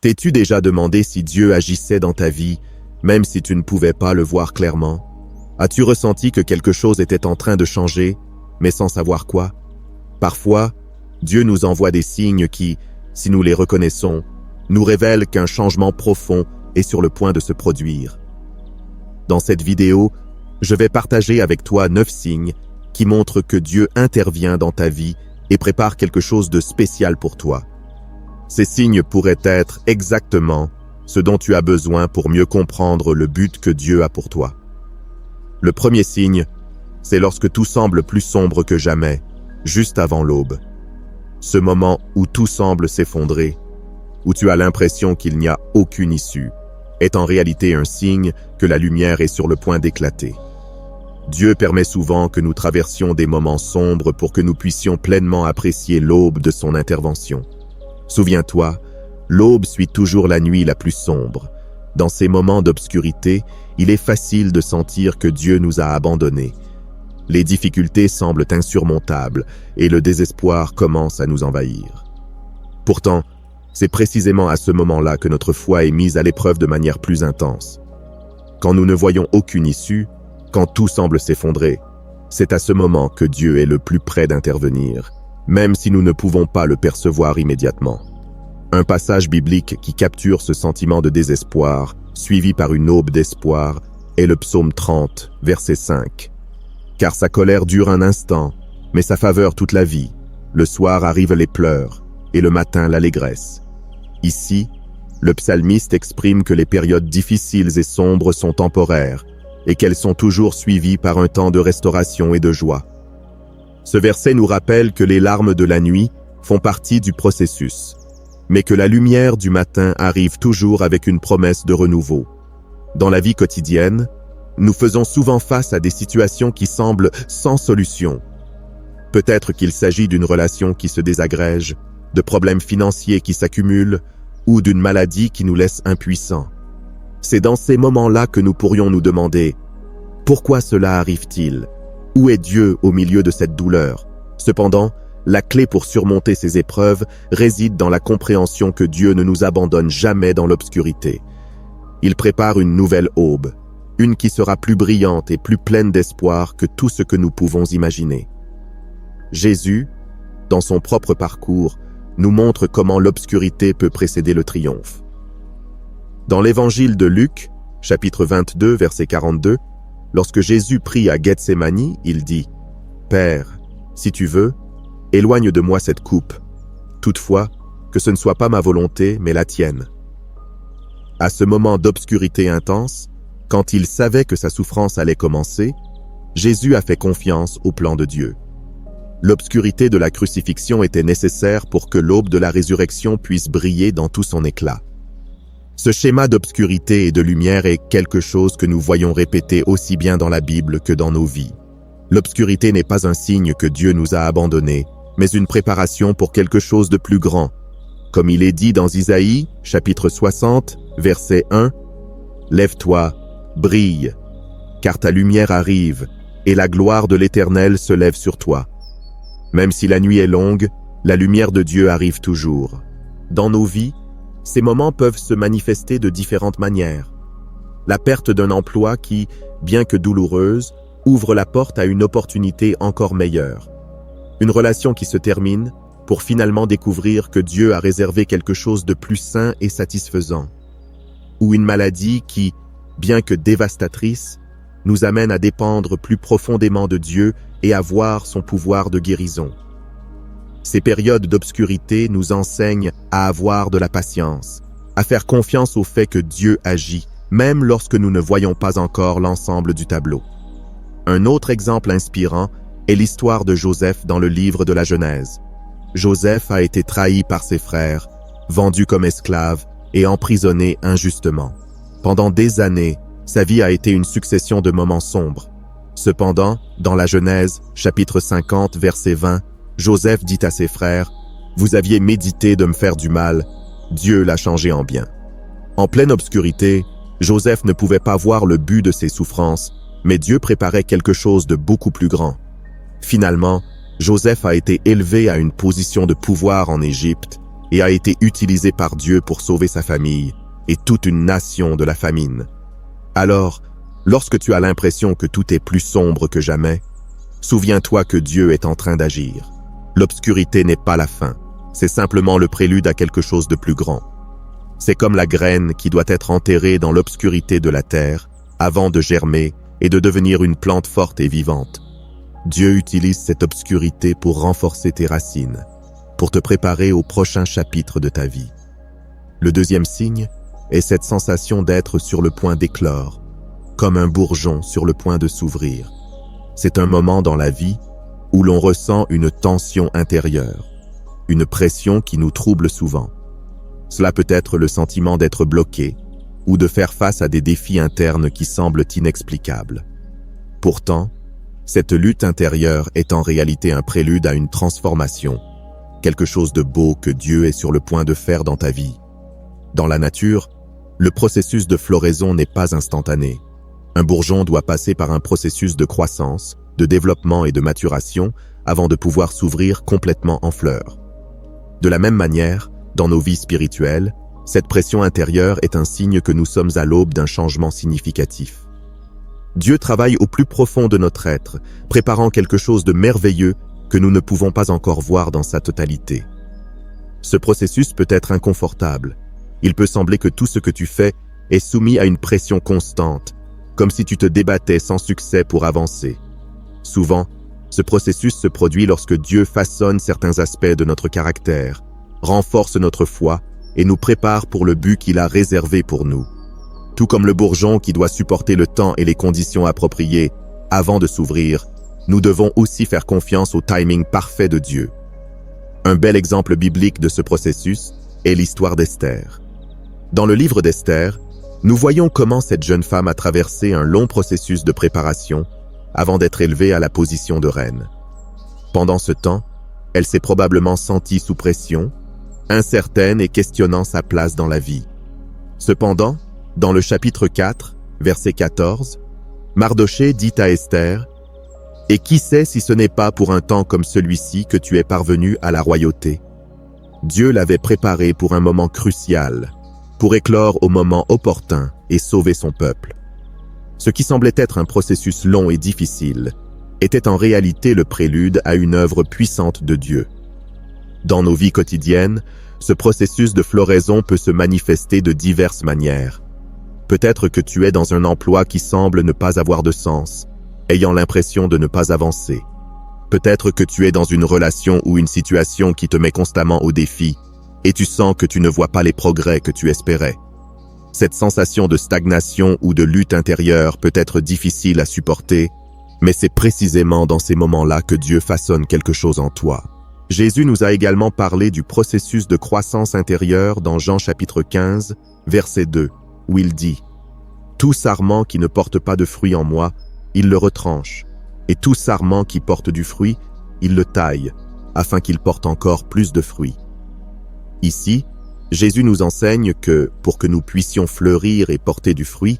T'es-tu déjà demandé si Dieu agissait dans ta vie, même si tu ne pouvais pas le voir clairement? As-tu ressenti que quelque chose était en train de changer, mais sans savoir quoi? Parfois, Dieu nous envoie des signes qui, si nous les reconnaissons, nous révèlent qu'un changement profond est sur le point de se produire. Dans cette vidéo, je vais partager avec toi 9 signes qui montrent que Dieu intervient dans ta vie et prépare quelque chose de spécial pour toi. Ces signes pourraient être exactement ce dont tu as besoin pour mieux comprendre le but que Dieu a pour toi. Le premier signe, c'est lorsque tout semble plus sombre que jamais, juste avant l'aube. Ce moment où tout semble s'effondrer, où tu as l'impression qu'il n'y a aucune issue, est en réalité un signe que la lumière est sur le point d'éclater. Dieu permet souvent que nous traversions des moments sombres pour que nous puissions pleinement apprécier l'aube de son intervention. Souviens-toi, l'aube suit toujours la nuit la plus sombre. Dans ces moments d'obscurité, il est facile de sentir que Dieu nous a abandonnés. Les difficultés semblent insurmontables et le désespoir commence à nous envahir. Pourtant, c'est précisément à ce moment-là que notre foi est mise à l'épreuve de manière plus intense. Quand nous ne voyons aucune issue, quand tout semble s'effondrer, c'est à ce moment que Dieu est le plus près d'intervenir, même si nous ne pouvons pas le percevoir immédiatement. Un passage biblique qui capture ce sentiment de désespoir, suivi par une aube d'espoir, est le psaume 30, verset 5. Car sa colère dure un instant, mais sa faveur toute la vie. Le soir arrivent les pleurs, et le matin l'allégresse. Ici, le psalmiste exprime que les périodes difficiles et sombres sont temporaires, et qu'elles sont toujours suivies par un temps de restauration et de joie. Ce verset nous rappelle que les larmes de la nuit font partie du processus, mais que la lumière du matin arrive toujours avec une promesse de renouveau. Dans la vie quotidienne, nous faisons souvent face à des situations qui semblent sans solution. Peut-être qu'il s'agit d'une relation qui se désagrège, de problèmes financiers qui s'accumulent, ou d'une maladie qui nous laisse impuissants. C'est dans ces moments-là que nous pourrions nous demander « Pourquoi cela arrive-t-il ? Où est Dieu au milieu de cette douleur ?» Cependant, la clé pour surmonter ces épreuves réside dans la compréhension que Dieu ne nous abandonne jamais dans l'obscurité. Il prépare une nouvelle aube, une qui sera plus brillante et plus pleine d'espoir que tout ce que nous pouvons imaginer. Jésus, dans son propre parcours, nous montre comment l'obscurité peut précéder le triomphe. Dans l'évangile de Luc, chapitre 22, verset 42, lorsque Jésus prie à Gethsémani, il dit « Père, si tu veux, éloigne de moi cette coupe. Toutefois, que ce ne soit pas ma volonté, mais la tienne. » À ce moment d'obscurité intense, quand il savait que sa souffrance allait commencer, Jésus a fait confiance au plan de Dieu. L'obscurité de la crucifixion était nécessaire pour que l'aube de la résurrection puisse briller dans tout son éclat. Ce schéma d'obscurité et de lumière est quelque chose que nous voyons répéter aussi bien dans la Bible que dans nos vies. L'obscurité n'est pas un signe que Dieu nous a abandonnés, mais une préparation pour quelque chose de plus grand. Comme il est dit dans Isaïe, chapitre 60, verset 1, « Lève-toi, brille, car ta lumière arrive, et la gloire de l'Éternel se lève sur toi. » Même si la nuit est longue, la lumière de Dieu arrive toujours. Dans nos vies, ces moments peuvent se manifester de différentes manières. La perte d'un emploi qui, bien que douloureuse, ouvre la porte à une opportunité encore meilleure. Une relation qui se termine pour finalement découvrir que Dieu a réservé quelque chose de plus sain et satisfaisant. Ou une maladie qui, bien que dévastatrice, nous amène à dépendre plus profondément de Dieu et à voir son pouvoir de guérison. Ces périodes d'obscurité nous enseignent à avoir de la patience, à faire confiance au fait que Dieu agit, même lorsque nous ne voyons pas encore l'ensemble du tableau. Un autre exemple inspirant est l'histoire de Joseph dans le livre de la Genèse. Joseph a été trahi par ses frères, vendu comme esclave et emprisonné injustement. Pendant des années, sa vie a été une succession de moments sombres. Cependant, dans la Genèse, chapitre 50, verset 20, Joseph dit à ses frères « Vous aviez médité de me faire du mal, Dieu l'a changé en bien. » En pleine obscurité, Joseph ne pouvait pas voir le but de ses souffrances, mais Dieu préparait quelque chose de beaucoup plus grand. Finalement, Joseph a été élevé à une position de pouvoir en Égypte, et a été utilisé par Dieu pour sauver sa famille et toute une nation de la famine. Alors, lorsque tu as l'impression que tout est plus sombre que jamais, souviens-toi que Dieu est en train d'agir. L'obscurité n'est pas la fin, c'est simplement le prélude à quelque chose de plus grand. C'est comme la graine qui doit être enterrée dans l'obscurité de la terre avant de germer et de devenir une plante forte et vivante. Dieu utilise cette obscurité pour renforcer tes racines, pour te préparer au prochain chapitre de ta vie. Le deuxième signe est cette sensation d'être sur le point d'éclore, comme un bourgeon sur le point de s'ouvrir. C'est un moment dans la vie où l'on ressent une tension intérieure, une pression qui nous trouble souvent. Cela peut être le sentiment d'être bloqué ou de faire face à des défis internes qui semblent inexplicables. Pourtant, cette lutte intérieure est en réalité un prélude à une transformation, quelque chose de beau que Dieu est sur le point de faire dans ta vie. Dans la nature, le processus de floraison n'est pas instantané. Un bourgeon doit passer par un processus de croissance, de développement et de maturation avant de pouvoir s'ouvrir complètement en fleurs. De la même manière, dans nos vies spirituelles, cette pression intérieure est un signe que nous sommes à l'aube d'un changement significatif. Dieu travaille au plus profond de notre être, préparant quelque chose de merveilleux que nous ne pouvons pas encore voir dans sa totalité. Ce processus peut être inconfortable. Il peut sembler que tout ce que tu fais est soumis à une pression constante, comme si tu te débattais sans succès pour avancer. Souvent, ce processus se produit lorsque Dieu façonne certains aspects de notre caractère, renforce notre foi et nous prépare pour le but qu'il a réservé pour nous. Tout comme le bourgeon qui doit supporter le temps et les conditions appropriées avant de s'ouvrir, nous devons aussi faire confiance au timing parfait de Dieu. Un bel exemple biblique de ce processus est l'histoire d'Esther. Dans le livre d'Esther, nous voyons comment cette jeune femme a traversé un long processus de préparation avant d'être élevée à la position de reine. Pendant ce temps, elle s'est probablement sentie sous pression, incertaine et questionnant sa place dans la vie. Cependant, dans le chapitre 4, verset 14, Mardochée dit à Esther « Et qui sait si ce n'est pas pour un temps comme celui-ci que tu es parvenue à la royauté ?» Dieu l'avait préparée pour un moment crucial, pour éclore au moment opportun et sauver son peuple. Ce qui semblait être un processus long et difficile était en réalité le prélude à une œuvre puissante de Dieu. Dans nos vies quotidiennes, ce processus de floraison peut se manifester de diverses manières. Peut-être que tu es dans un emploi qui semble ne pas avoir de sens, ayant l'impression de ne pas avancer. Peut-être que tu es dans une relation ou une situation qui te met constamment au défi, et tu sens que tu ne vois pas les progrès que tu espérais. Cette sensation de stagnation ou de lutte intérieure peut être difficile à supporter, mais c'est précisément dans ces moments-là que Dieu façonne quelque chose en toi. Jésus nous a également parlé du processus de croissance intérieure dans Jean chapitre 15, verset 2, où il dit « Tout sarment qui ne porte pas de fruit en moi, il le retranche, et tout sarment qui porte du fruit, il le taille, afin qu'il porte encore plus de fruits. » Ici, Jésus nous enseigne que, pour que nous puissions fleurir et porter du fruit,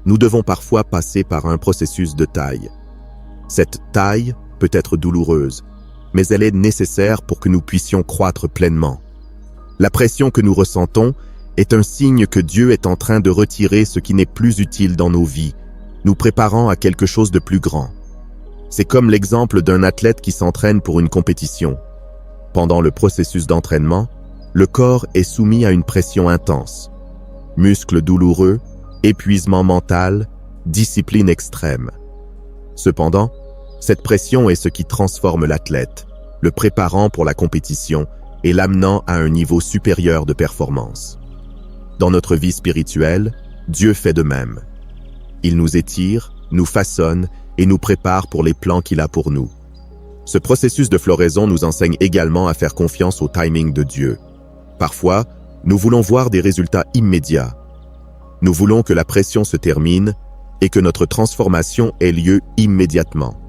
nous devons parfois passer par un processus de taille. Cette taille peut être douloureuse, mais elle est nécessaire pour que nous puissions croître pleinement. La pression que nous ressentons est un signe que Dieu est en train de retirer ce qui n'est plus utile dans nos vies, nous préparant à quelque chose de plus grand. C'est comme l'exemple d'un athlète qui s'entraîne pour une compétition. Pendant le processus d'entraînement, le corps est soumis à une pression intense. Muscles douloureux, épuisement mental, discipline extrême. Cependant, cette pression est ce qui transforme l'athlète, le préparant pour la compétition et l'amenant à un niveau supérieur de performance. Dans notre vie spirituelle, Dieu fait de même. Il nous étire, nous façonne et nous prépare pour les plans qu'il a pour nous. Ce processus de floraison nous enseigne également à faire confiance au timing de Dieu. Parfois, nous voulons voir des résultats immédiats. Nous voulons que la pression se termine et que notre transformation ait lieu immédiatement.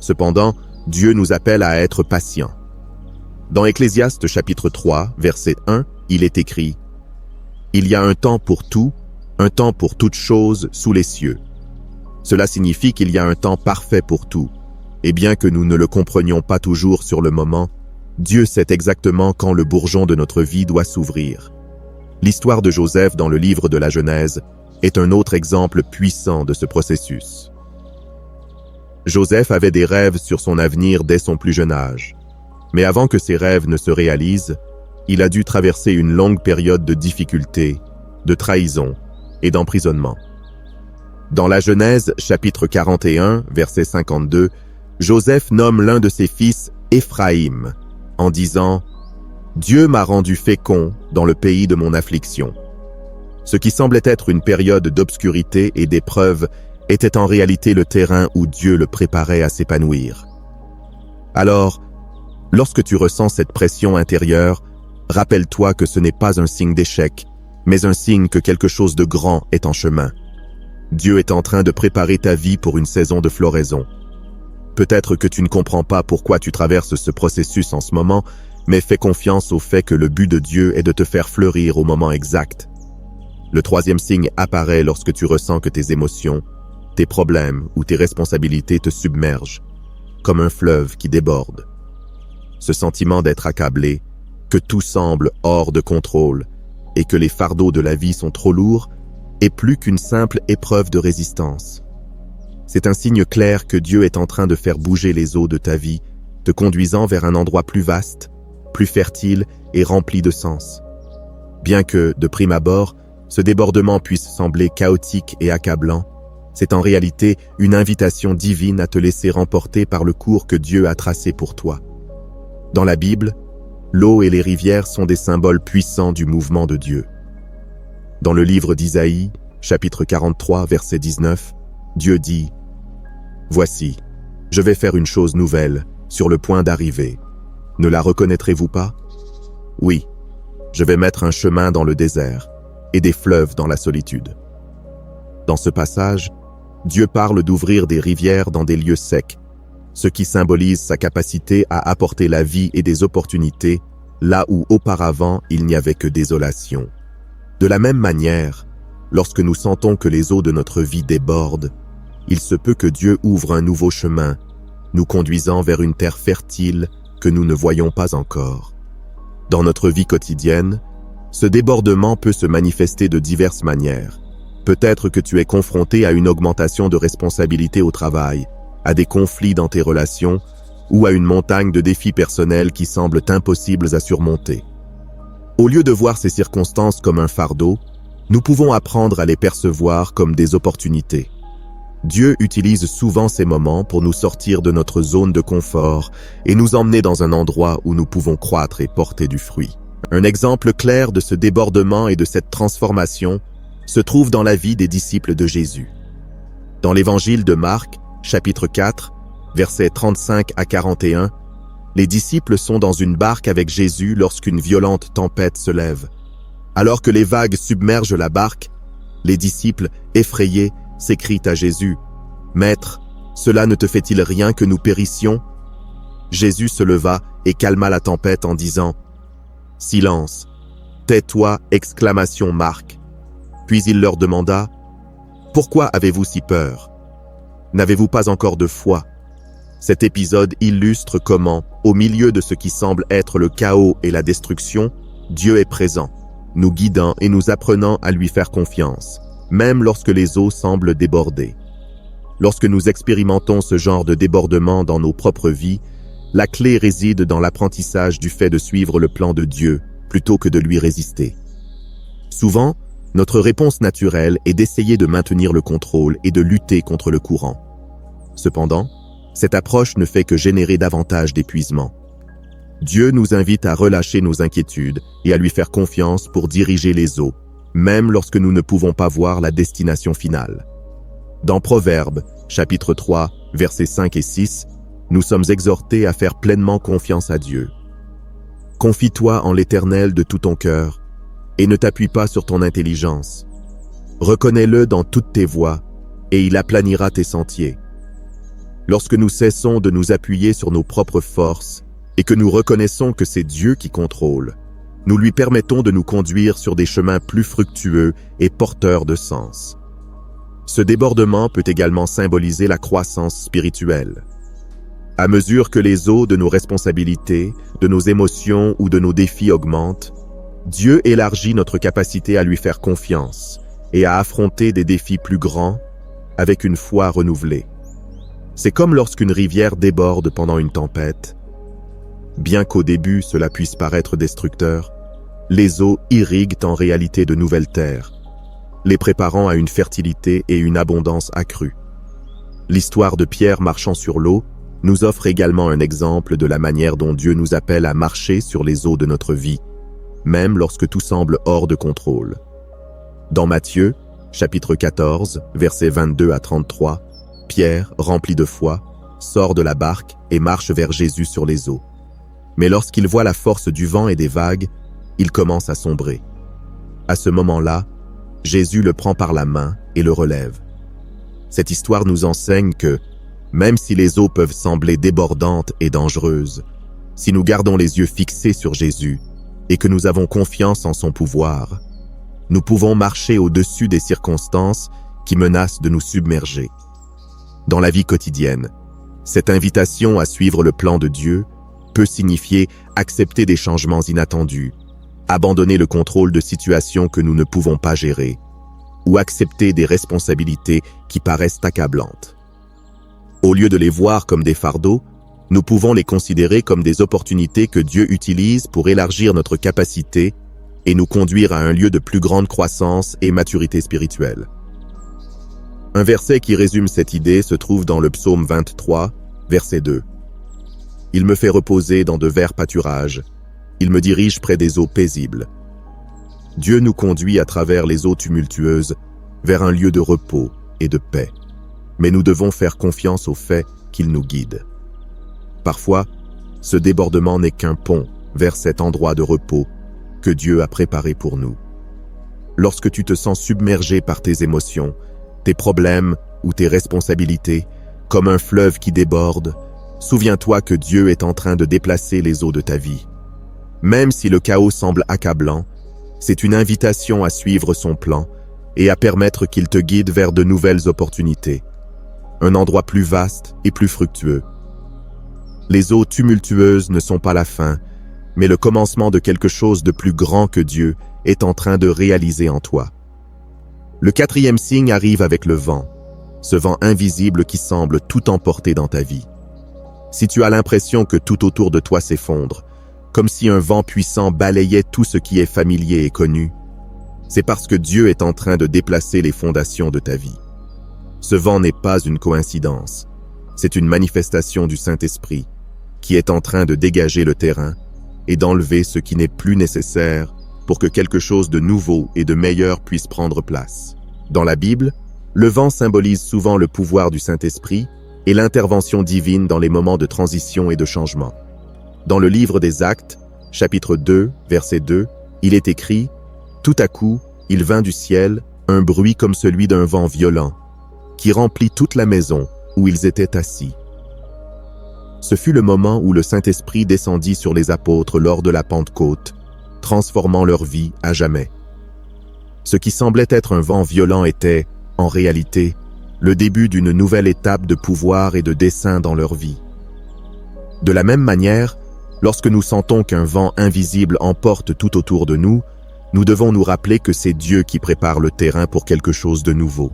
Cependant, Dieu nous appelle à être patients. Dans Ecclésiaste chapitre 3, verset 1, il est écrit « Il y a un temps pour tout, un temps pour toute chose sous les cieux. » Cela signifie qu'il y a un temps parfait pour tout. Et bien que nous ne le comprenions pas toujours sur le moment, Dieu sait exactement quand le bourgeon de notre vie doit s'ouvrir. L'histoire de Joseph dans le livre de la Genèse est un autre exemple puissant de ce processus. Joseph avait des rêves sur son avenir dès son plus jeune âge. Mais avant que ces rêves ne se réalisent, il a dû traverser une longue période de difficultés, de trahison et d'emprisonnement. Dans la Genèse, chapitre 41, verset 52, Joseph nomme l'un de ses fils Éphraïm, en disant « Dieu m'a rendu fécond dans le pays de mon affliction ». Ce qui semblait être une période d'obscurité et d'épreuve était en réalité le terrain où Dieu le préparait à s'épanouir. Alors, lorsque tu ressens cette pression intérieure, rappelle-toi que ce n'est pas un signe d'échec, mais un signe que quelque chose de grand est en chemin. Dieu est en train de préparer ta vie pour une saison de floraison. Peut-être que tu ne comprends pas pourquoi tu traverses ce processus en ce moment, mais fais confiance au fait que le but de Dieu est de te faire fleurir au moment exact. Le troisième signe apparaît lorsque tu ressens que tes émotions, tes problèmes ou tes responsabilités te submergent, comme un fleuve qui déborde. Ce sentiment d'être accablé, que tout semble hors de contrôle et que les fardeaux de la vie sont trop lourds, est plus qu'une simple épreuve de résistance. C'est un signe clair que Dieu est en train de faire bouger les eaux de ta vie, te conduisant vers un endroit plus vaste, plus fertile et rempli de sens. Bien que, de prime abord, ce débordement puisse sembler chaotique et accablant, c'est en réalité une invitation divine à te laisser remporter par le cours que Dieu a tracé pour toi. Dans la Bible, l'eau et les rivières sont des symboles puissants du mouvement de Dieu. Dans le livre d'Isaïe, chapitre 43, verset 19, Dieu dit « Voici, je vais faire une chose nouvelle, sur le point d'arriver. Ne la reconnaîtrez-vous pas? Oui, je vais mettre un chemin dans le désert et des fleuves dans la solitude. » Dans ce passage, Dieu parle d'ouvrir des rivières dans des lieux secs, ce qui symbolise sa capacité à apporter la vie et des opportunités là où auparavant il n'y avait que désolation. De la même manière, lorsque nous sentons que les eaux de notre vie débordent, il se peut que Dieu ouvre un nouveau chemin, nous conduisant vers une terre fertile que nous ne voyons pas encore. Dans notre vie quotidienne, ce débordement peut se manifester de diverses manières. Peut-être que tu es confronté à une augmentation de responsabilités au travail, à des conflits dans tes relations ou à une montagne de défis personnels qui semblent impossibles à surmonter. Au lieu de voir ces circonstances comme un fardeau, nous pouvons apprendre à les percevoir comme des opportunités. Dieu utilise souvent ces moments pour nous sortir de notre zone de confort et nous emmener dans un endroit où nous pouvons croître et porter du fruit. Un exemple clair de ce débordement et de cette transformation se trouve dans la vie des disciples de Jésus. Dans l'évangile de Marc, chapitre 4, versets 35 à 41, les disciples sont dans une barque avec Jésus lorsqu'une violente tempête se lève. Alors que les vagues submergent la barque, les disciples, effrayés, s'écrient à Jésus « Maître, cela ne te fait-il rien que nous périssions ?» Jésus se leva et calma la tempête en disant « Silence, tais-toi !» exclamation Marc. Puis il leur demanda « Pourquoi avez-vous si peur? N'avez-vous pas encore de foi ?» Cet épisode illustre comment, au milieu de ce qui semble être le chaos et la destruction, Dieu est présent, nous guidant et nous apprenant à lui faire confiance, même lorsque les eaux semblent déborder. Lorsque nous expérimentons ce genre de débordement dans nos propres vies, la clé réside dans l'apprentissage du fait de suivre le plan de Dieu plutôt que de lui résister. Souvent, notre réponse naturelle est d'essayer de maintenir le contrôle et de lutter contre le courant. Cependant, cette approche ne fait que générer davantage d'épuisement. Dieu nous invite à relâcher nos inquiétudes et à lui faire confiance pour diriger les eaux, même lorsque nous ne pouvons pas voir la destination finale. Dans Proverbes, chapitre 3, versets 5 et 6, nous sommes exhortés à faire pleinement confiance à Dieu. « Confie-toi en l'Éternel de tout ton cœur, et ne t'appuie pas sur ton intelligence. Reconnais-le dans toutes tes voies, et il aplanira tes sentiers. » Lorsque nous cessons de nous appuyer sur nos propres forces et que nous reconnaissons que c'est Dieu qui contrôle, nous lui permettons de nous conduire sur des chemins plus fructueux et porteurs de sens. Ce débordement peut également symboliser la croissance spirituelle. À mesure que les eaux de nos responsabilités, de nos émotions ou de nos défis augmentent, Dieu élargit notre capacité à lui faire confiance et à affronter des défis plus grands avec une foi renouvelée. C'est comme lorsqu'une rivière déborde pendant une tempête. Bien qu'au début cela puisse paraître destructeur, les eaux irriguent en réalité de nouvelles terres, les préparant à une fertilité et une abondance accrues. L'histoire de Pierre marchant sur l'eau nous offre également un exemple de la manière dont Dieu nous appelle à marcher sur les eaux de notre vie, même lorsque tout semble hors de contrôle. Dans Matthieu, chapitre 14, versets 22 à 33, Pierre, rempli de foi, sort de la barque et marche vers Jésus sur les eaux. Mais lorsqu'il voit la force du vent et des vagues, il commence à sombrer. À ce moment-là, Jésus le prend par la main et le relève. Cette histoire nous enseigne que, même si les eaux peuvent sembler débordantes et dangereuses, si nous gardons les yeux fixés sur Jésus et que nous avons confiance en son pouvoir, nous pouvons marcher au-dessus des circonstances qui menacent de nous submerger. Dans la vie quotidienne, cette invitation à suivre le plan de Dieu peut signifier accepter des changements inattendus, abandonner le contrôle de situations que nous ne pouvons pas gérer, ou accepter des responsabilités qui paraissent accablantes. Au lieu de les voir comme des fardeaux, nous pouvons les considérer comme des opportunités que Dieu utilise pour élargir notre capacité et nous conduire à un lieu de plus grande croissance et maturité spirituelle. Un verset qui résume cette idée se trouve dans le psaume 23, verset 2. « Il me fait reposer dans de verts pâturages, il me dirige près des eaux paisibles. » Dieu nous conduit à travers les eaux tumultueuses vers un lieu de repos et de paix. Mais nous devons faire confiance au fait qu'il nous guide. Parfois, ce débordement n'est qu'un pont vers cet endroit de repos que Dieu a préparé pour nous. Lorsque tu te sens submergé par tes émotions, tes problèmes ou tes responsabilités, comme un fleuve qui déborde, souviens-toi que Dieu est en train de déplacer les eaux de ta vie. Même si le chaos semble accablant, c'est une invitation à suivre son plan et à permettre qu'il te guide vers de nouvelles opportunités, un endroit plus vaste et plus fructueux. Les eaux tumultueuses ne sont pas la fin, mais le commencement de quelque chose de plus grand que Dieu est en train de réaliser en toi. Le quatrième signe arrive avec le vent, ce vent invisible qui semble tout emporter dans ta vie. Si tu as l'impression que tout autour de toi s'effondre, comme si un vent puissant balayait tout ce qui est familier et connu, c'est parce que Dieu est en train de déplacer les fondations de ta vie. Ce vent n'est pas une coïncidence, c'est une manifestation du Saint-Esprit qui est en train de dégager le terrain et d'enlever ce qui n'est plus nécessaire pour que quelque chose de nouveau et de meilleur puisse prendre place. Dans la Bible, le vent symbolise souvent le pouvoir du Saint-Esprit et l'intervention divine dans les moments de transition et de changement. Dans le livre des Actes, chapitre 2, verset 2, il est écrit « Tout à coup, il vint du ciel un bruit comme celui d'un vent violent, qui remplit toute la maison où ils étaient assis. » Ce fut le moment où le Saint-Esprit descendit sur les apôtres lors de la Pentecôte, transformant leur vie à jamais. Ce qui semblait être un vent violent était, en réalité, le début d'une nouvelle étape de pouvoir et de dessein dans leur vie. De la même manière, lorsque nous sentons qu'un vent invisible emporte tout autour de nous, nous devons nous rappeler que c'est Dieu qui prépare le terrain pour quelque chose de nouveau.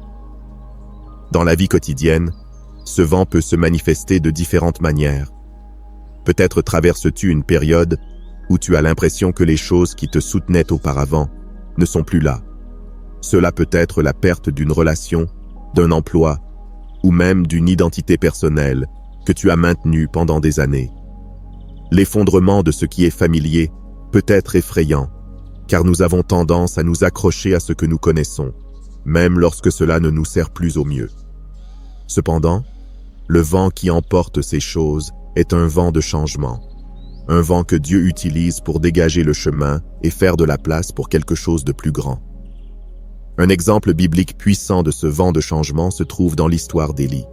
Dans la vie quotidienne, ce vent peut se manifester de différentes manières. Peut-être traverses-tu une période où tu as l'impression que les choses qui te soutenaient auparavant ne sont plus là. Cela peut être la perte d'une relation, d'un emploi, ou même d'une identité personnelle que tu as maintenue pendant des années. L'effondrement de ce qui est familier peut être effrayant, car nous avons tendance à nous accrocher à ce que nous connaissons, même lorsque cela ne nous sert plus au mieux. Cependant, le vent qui emporte ces choses est un vent de changement, un vent que Dieu utilise pour dégager le chemin et faire de la place pour quelque chose de plus grand. Un exemple biblique puissant de ce vent de changement se trouve dans l'histoire d'Élie.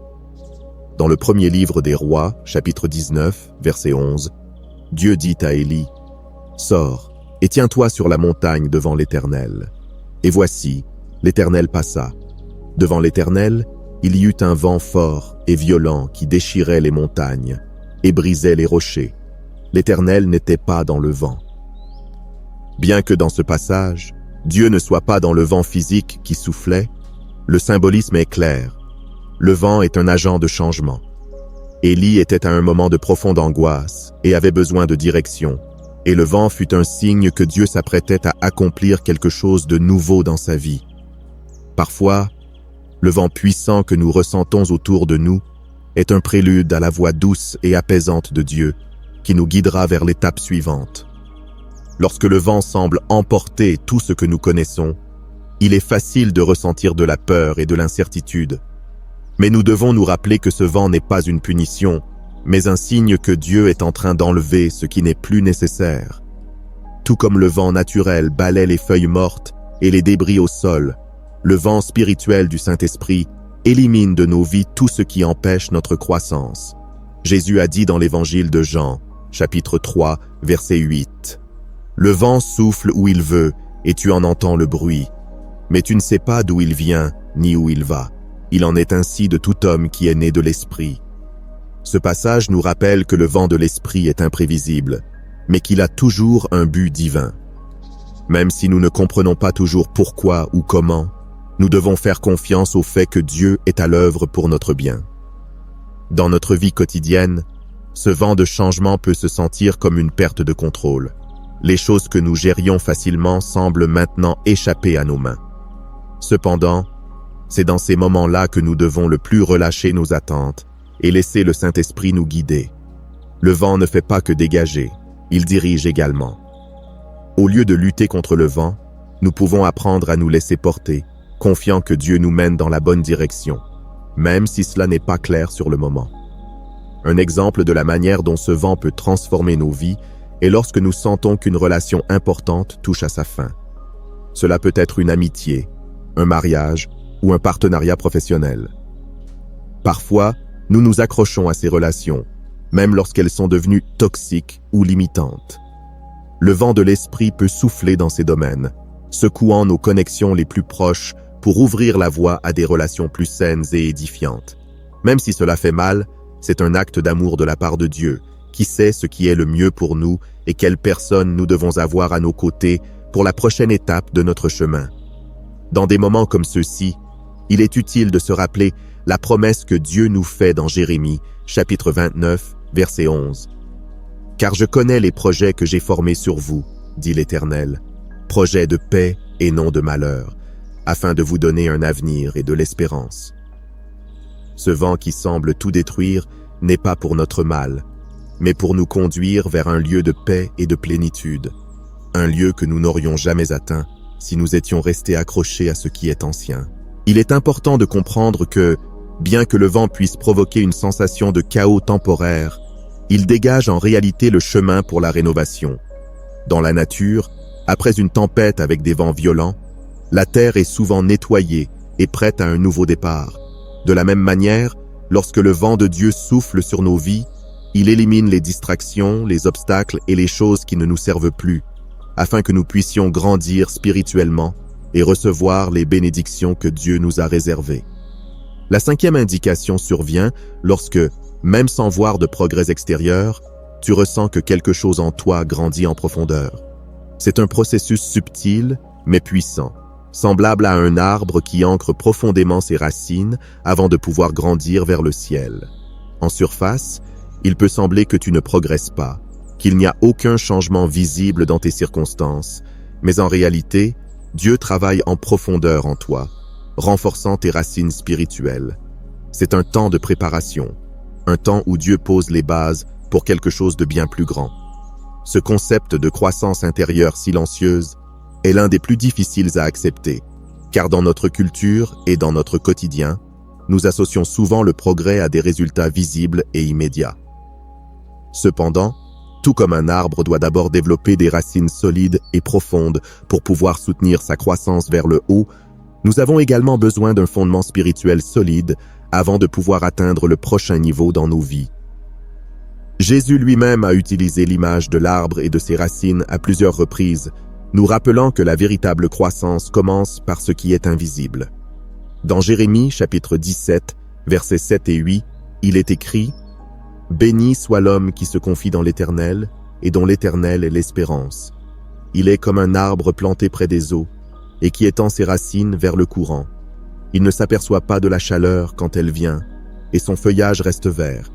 Dans le premier livre des Rois, chapitre 19, verset 11, Dieu dit à Élie, « Sors et tiens-toi sur la montagne devant l'Éternel. » Et voici, l'Éternel passa. Devant l'Éternel, il y eut un vent fort et violent qui déchirait les montagnes, et brisait les rochers. L'Éternel n'était pas dans le vent. Bien que dans ce passage, Dieu ne soit pas dans le vent physique qui soufflait, le symbolisme est clair. Le vent est un agent de changement. Élie était à un moment de profonde angoisse et avait besoin de direction, et le vent fut un signe que Dieu s'apprêtait à accomplir quelque chose de nouveau dans sa vie. Parfois, le vent puissant que nous ressentons autour de nous est un prélude à la voix douce et apaisante de Dieu qui nous guidera vers l'étape suivante. Lorsque le vent semble emporter tout ce que nous connaissons, il est facile de ressentir de la peur et de l'incertitude. Mais nous devons nous rappeler que ce vent n'est pas une punition, mais un signe que Dieu est en train d'enlever ce qui n'est plus nécessaire. Tout comme le vent naturel balaie les feuilles mortes et les débris au sol, le vent spirituel du Saint-Esprit élimine de nos vies tout ce qui empêche notre croissance. Jésus a dit dans l'évangile de Jean, chapitre 3, verset 8, « Le vent souffle où il veut, et tu en entends le bruit. Mais tu ne sais pas d'où il vient, ni où il va. Il en est ainsi de tout homme qui est né de l'Esprit. » Ce passage nous rappelle que le vent de l'Esprit est imprévisible, mais qu'il a toujours un but divin. Même si nous ne comprenons pas toujours pourquoi ou comment, nous devons faire confiance au fait que Dieu est à l'œuvre pour notre bien. Dans notre vie quotidienne, ce vent de changement peut se sentir comme une perte de contrôle. Les choses que nous gérions facilement semblent maintenant échapper à nos mains. Cependant, c'est dans ces moments-là que nous devons le plus relâcher nos attentes et laisser le Saint-Esprit nous guider. Le vent ne fait pas que dégager, il dirige également. Au lieu de lutter contre le vent, nous pouvons apprendre à nous laisser porter, confiant que Dieu nous mène dans la bonne direction, même si cela n'est pas clair sur le moment. Un exemple de la manière dont ce vent peut transformer nos vies est lorsque nous sentons qu'une relation importante touche à sa fin. Cela peut être une amitié, un mariage ou un partenariat professionnel. Parfois, nous nous accrochons à ces relations, même lorsqu'elles sont devenues toxiques ou limitantes. Le vent de l'esprit peut souffler dans ces domaines, secouant nos connexions les plus proches pour ouvrir la voie à des relations plus saines et édifiantes. Même si cela fait mal, c'est un acte d'amour de la part de Dieu, qui sait ce qui est le mieux pour nous et quelle personne nous devons avoir à nos côtés pour la prochaine étape de notre chemin. Dans des moments comme ceux-ci, il est utile de se rappeler la promesse que Dieu nous fait dans Jérémie, chapitre 29, verset 11. « Car je connais les projets que j'ai formés sur vous, dit l'Éternel, projets de paix et non de malheur, afin de vous donner un avenir et de l'espérance. » Ce vent qui semble tout détruire n'est pas pour notre mal, mais pour nous conduire vers un lieu de paix et de plénitude, un lieu que nous n'aurions jamais atteint si nous étions restés accrochés à ce qui est ancien. Il est important de comprendre que, bien que le vent puisse provoquer une sensation de chaos temporaire, il dégage en réalité le chemin pour la rénovation. Dans la nature, après une tempête avec des vents violents, la terre est souvent nettoyée et prête à un nouveau départ. De la même manière, lorsque le vent de Dieu souffle sur nos vies, il élimine les distractions, les obstacles et les choses qui ne nous servent plus, afin que nous puissions grandir spirituellement et recevoir les bénédictions que Dieu nous a réservées. La cinquième indication survient lorsque, même sans voir de progrès extérieur, tu ressens que quelque chose en toi grandit en profondeur. C'est un processus subtil, mais puissant, semblable à un arbre qui ancre profondément ses racines avant de pouvoir grandir vers le ciel. En surface, il peut sembler que tu ne progresses pas, qu'il n'y a aucun changement visible dans tes circonstances, mais en réalité, Dieu travaille en profondeur en toi, renforçant tes racines spirituelles. C'est un temps de préparation, un temps où Dieu pose les bases pour quelque chose de bien plus grand. Ce concept de croissance intérieure silencieuse est l'un des plus difficiles à accepter, car dans notre culture et dans notre quotidien, nous associons souvent le progrès à des résultats visibles et immédiats. Cependant, tout comme un arbre doit d'abord développer des racines solides et profondes pour pouvoir soutenir sa croissance vers le haut, nous avons également besoin d'un fondement spirituel solide avant de pouvoir atteindre le prochain niveau dans nos vies. Jésus lui-même a utilisé l'image de l'arbre et de ses racines à plusieurs reprises, nous rappelant que la véritable croissance commence par ce qui est invisible. Dans Jérémie, chapitre 17, versets 7 et 8, il est écrit « Béni soit l'homme qui se confie dans l'Éternel et dont l'Éternel est l'espérance. Il est comme un arbre planté près des eaux et qui étend ses racines vers le courant. Il ne s'aperçoit pas de la chaleur quand elle vient et son feuillage reste vert.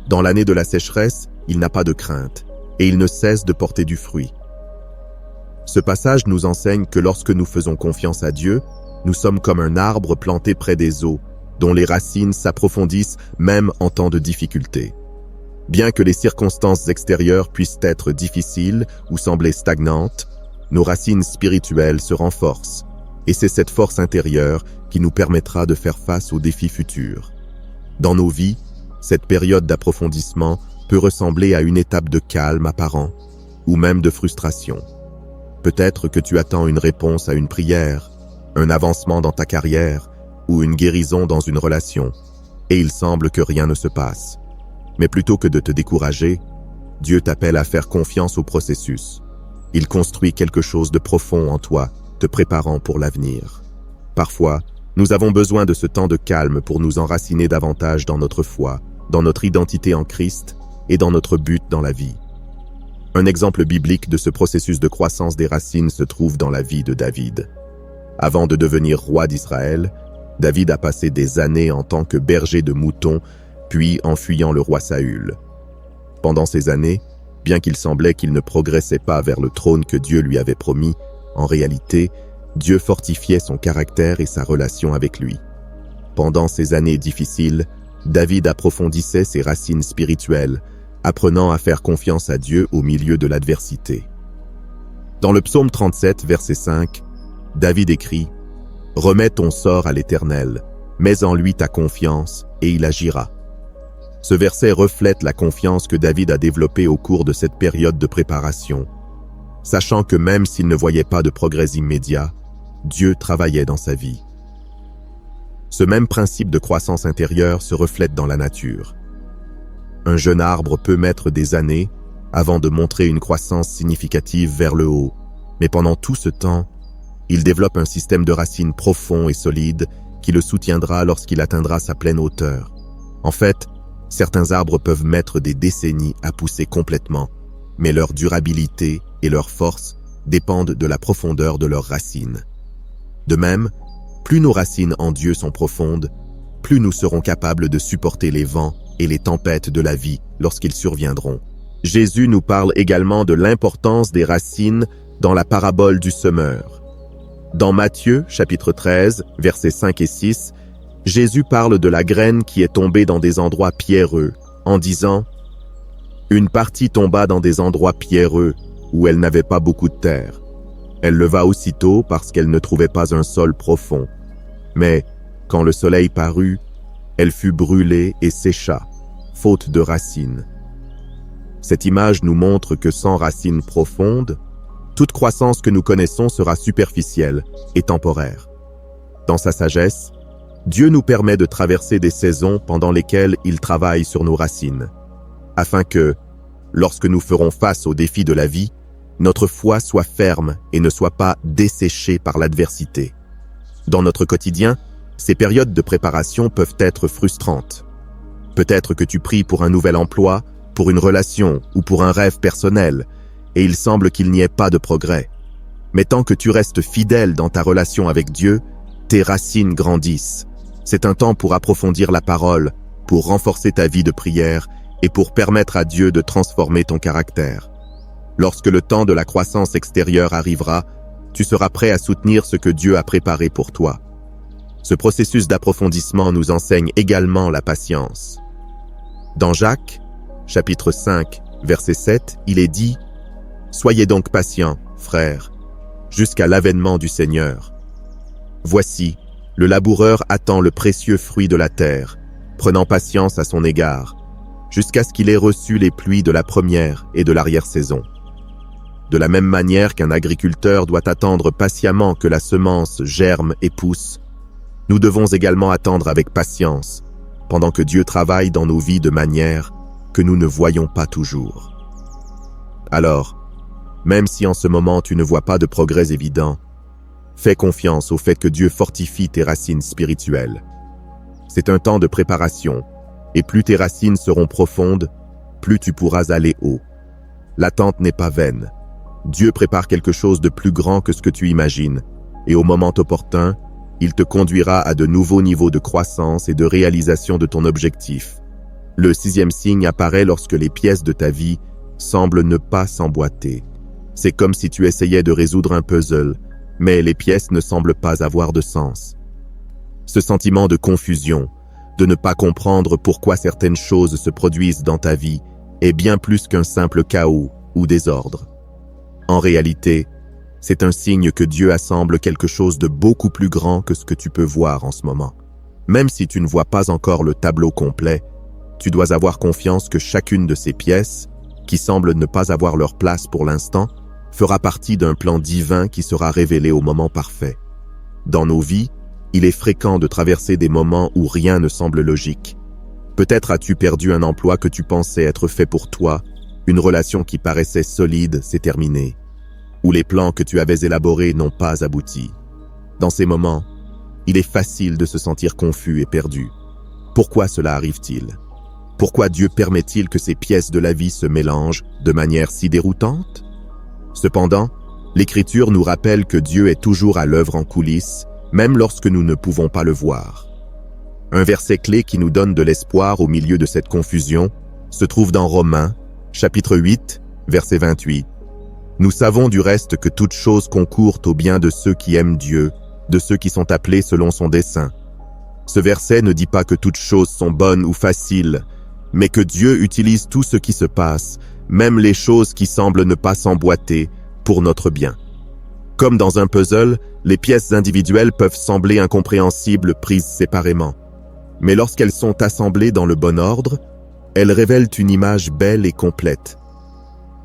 Dans l'année de la sécheresse, il n'a pas de crainte et il ne cesse de porter du fruit. Ce passage nous enseigne que lorsque nous faisons confiance à Dieu, nous sommes comme un arbre planté près des eaux, dont les racines s'approfondissent même en temps de difficulté. Bien que les circonstances extérieures puissent être difficiles ou sembler stagnantes, nos racines spirituelles se renforcent, et c'est cette force intérieure qui nous permettra de faire face aux défis futurs. Dans nos vies, cette période d'approfondissement peut ressembler à une étape de calme apparent, ou même de frustration. Peut-être que tu attends une réponse à une prière, un avancement dans ta carrière, ou une guérison dans une relation, et il semble que rien ne se passe. Mais plutôt que de te décourager, Dieu t'appelle à faire confiance au processus. Il construit quelque chose de profond en toi, te préparant pour l'avenir. Parfois, nous avons besoin de ce temps de calme pour nous enraciner davantage dans notre foi, dans notre identité en Christ et dans notre but dans la vie. Un exemple biblique de ce processus de croissance des racines se trouve dans la vie de David. Avant de devenir roi d'Israël, David a passé des années en tant que berger de moutons, puis en fuyant le roi Saül. Pendant ces années, bien qu'il semblait qu'il ne progressait pas vers le trône que Dieu lui avait promis, en réalité, Dieu fortifiait son caractère et sa relation avec lui. Pendant ces années difficiles, David approfondissait ses racines spirituelles, apprenant à faire confiance à Dieu au milieu de l'adversité. Dans le psaume 37, verset 5, David écrit « Remets ton sort à l'Éternel, mets en lui ta confiance, et il agira. » Ce verset reflète la confiance que David a développée au cours de cette période de préparation, sachant que même s'il ne voyait pas de progrès immédiat, Dieu travaillait dans sa vie. Ce même principe de croissance intérieure se reflète dans la nature. Un jeune arbre peut mettre des années avant de montrer une croissance significative vers le haut, mais pendant tout ce temps, il développe un système de racines profond et solide qui le soutiendra lorsqu'il atteindra sa pleine hauteur. En fait, certains arbres peuvent mettre des décennies à pousser complètement, mais leur durabilité et leur force dépendent de la profondeur de leurs racines. De même, plus nos racines en Dieu sont profondes, plus nous serons capables de supporter les vents et les tempêtes de la vie lorsqu'ils surviendront. Jésus nous parle également de l'importance des racines dans la parabole du semeur. Dans Matthieu, chapitre 13, versets 5 et 6, Jésus parle de la graine qui est tombée dans des endroits pierreux, en disant « Une partie tomba dans des endroits pierreux, où elle n'avait pas beaucoup de terre. Elle leva aussitôt parce qu'elle ne trouvait pas un sol profond. Mais, quand le soleil parut, elle fut brûlée et sécha, faute de racines. » Cette image nous montre que sans racines profondes, toute croissance que nous connaissons sera superficielle et temporaire. Dans sa sagesse, Dieu nous permet de traverser des saisons pendant lesquelles il travaille sur nos racines, afin que, lorsque nous ferons face aux défis de la vie, notre foi soit ferme et ne soit pas desséchée par l'adversité. Dans notre quotidien, ces périodes de préparation peuvent être frustrantes. Peut-être que tu pries pour un nouvel emploi, pour une relation ou pour un rêve personnel, et il semble qu'il n'y ait pas de progrès. Mais tant que tu restes fidèle dans ta relation avec Dieu, tes racines grandissent. C'est un temps pour approfondir la parole, pour renforcer ta vie de prière et pour permettre à Dieu de transformer ton caractère. Lorsque le temps de la croissance extérieure arrivera, tu seras prêt à soutenir ce que Dieu a préparé pour toi. Ce processus d'approfondissement nous enseigne également la patience. Dans Jacques, chapitre 5, verset 7, il est dit « Soyez donc patients, frères, jusqu'à l'avènement du Seigneur. Voici, le laboureur attend le précieux fruit de la terre, prenant patience à son égard, jusqu'à ce qu'il ait reçu les pluies de la première et de l'arrière-saison. De la même manière qu'un agriculteur doit attendre patiemment que la semence germe et pousse, nous devons également attendre avec patience, pendant que Dieu travaille dans nos vies de manière que nous ne voyons pas toujours. Alors, même si en ce moment tu ne vois pas de progrès évident, fais confiance au fait que Dieu fortifie tes racines spirituelles. C'est un temps de préparation, et plus tes racines seront profondes, plus tu pourras aller haut. L'attente n'est pas vaine. Dieu prépare quelque chose de plus grand que ce que tu imagines, et au moment opportun, il te conduira à de nouveaux niveaux de croissance et de réalisation de ton objectif. Le 6e signe apparaît lorsque les pièces de ta vie semblent ne pas s'emboîter. C'est comme si tu essayais de résoudre un puzzle, mais les pièces ne semblent pas avoir de sens. Ce sentiment de confusion, de ne pas comprendre pourquoi certaines choses se produisent dans ta vie, est bien plus qu'un simple chaos ou désordre. En réalité, c'est un signe que Dieu assemble quelque chose de beaucoup plus grand que ce que tu peux voir en ce moment. Même si tu ne vois pas encore le tableau complet, tu dois avoir confiance que chacune de ces pièces, qui semblent ne pas avoir leur place pour l'instant, fera partie d'un plan divin qui sera révélé au moment parfait. Dans nos vies, il est fréquent de traverser des moments où rien ne semble logique. Peut-être as-tu perdu un emploi que tu pensais être fait pour toi, une relation qui paraissait solide s'est terminée, ou les plans que tu avais élaborés n'ont pas abouti. Dans ces moments, il est facile de se sentir confus et perdu. Pourquoi cela arrive-t-il? Pourquoi Dieu permet-il que ces pièces de la vie se mélangent de manière si déroutante? Cependant, l'Écriture nous rappelle que Dieu est toujours à l'œuvre en coulisses, même lorsque nous ne pouvons pas le voir. Un verset clé qui nous donne de l'espoir au milieu de cette confusion se trouve dans Romains, chapitre 8, verset 28. Nous savons du reste que toute chose concourt au bien de ceux qui aiment Dieu, de ceux qui sont appelés selon son dessein. Ce verset ne dit pas que toutes choses sont bonnes ou faciles, mais que Dieu utilise tout ce qui se passe, même les choses qui semblent ne pas s'emboîter, pour notre bien. Comme dans un puzzle, les pièces individuelles peuvent sembler incompréhensibles prises séparément. Mais lorsqu'elles sont assemblées dans le bon ordre, elles révèlent une image belle et complète.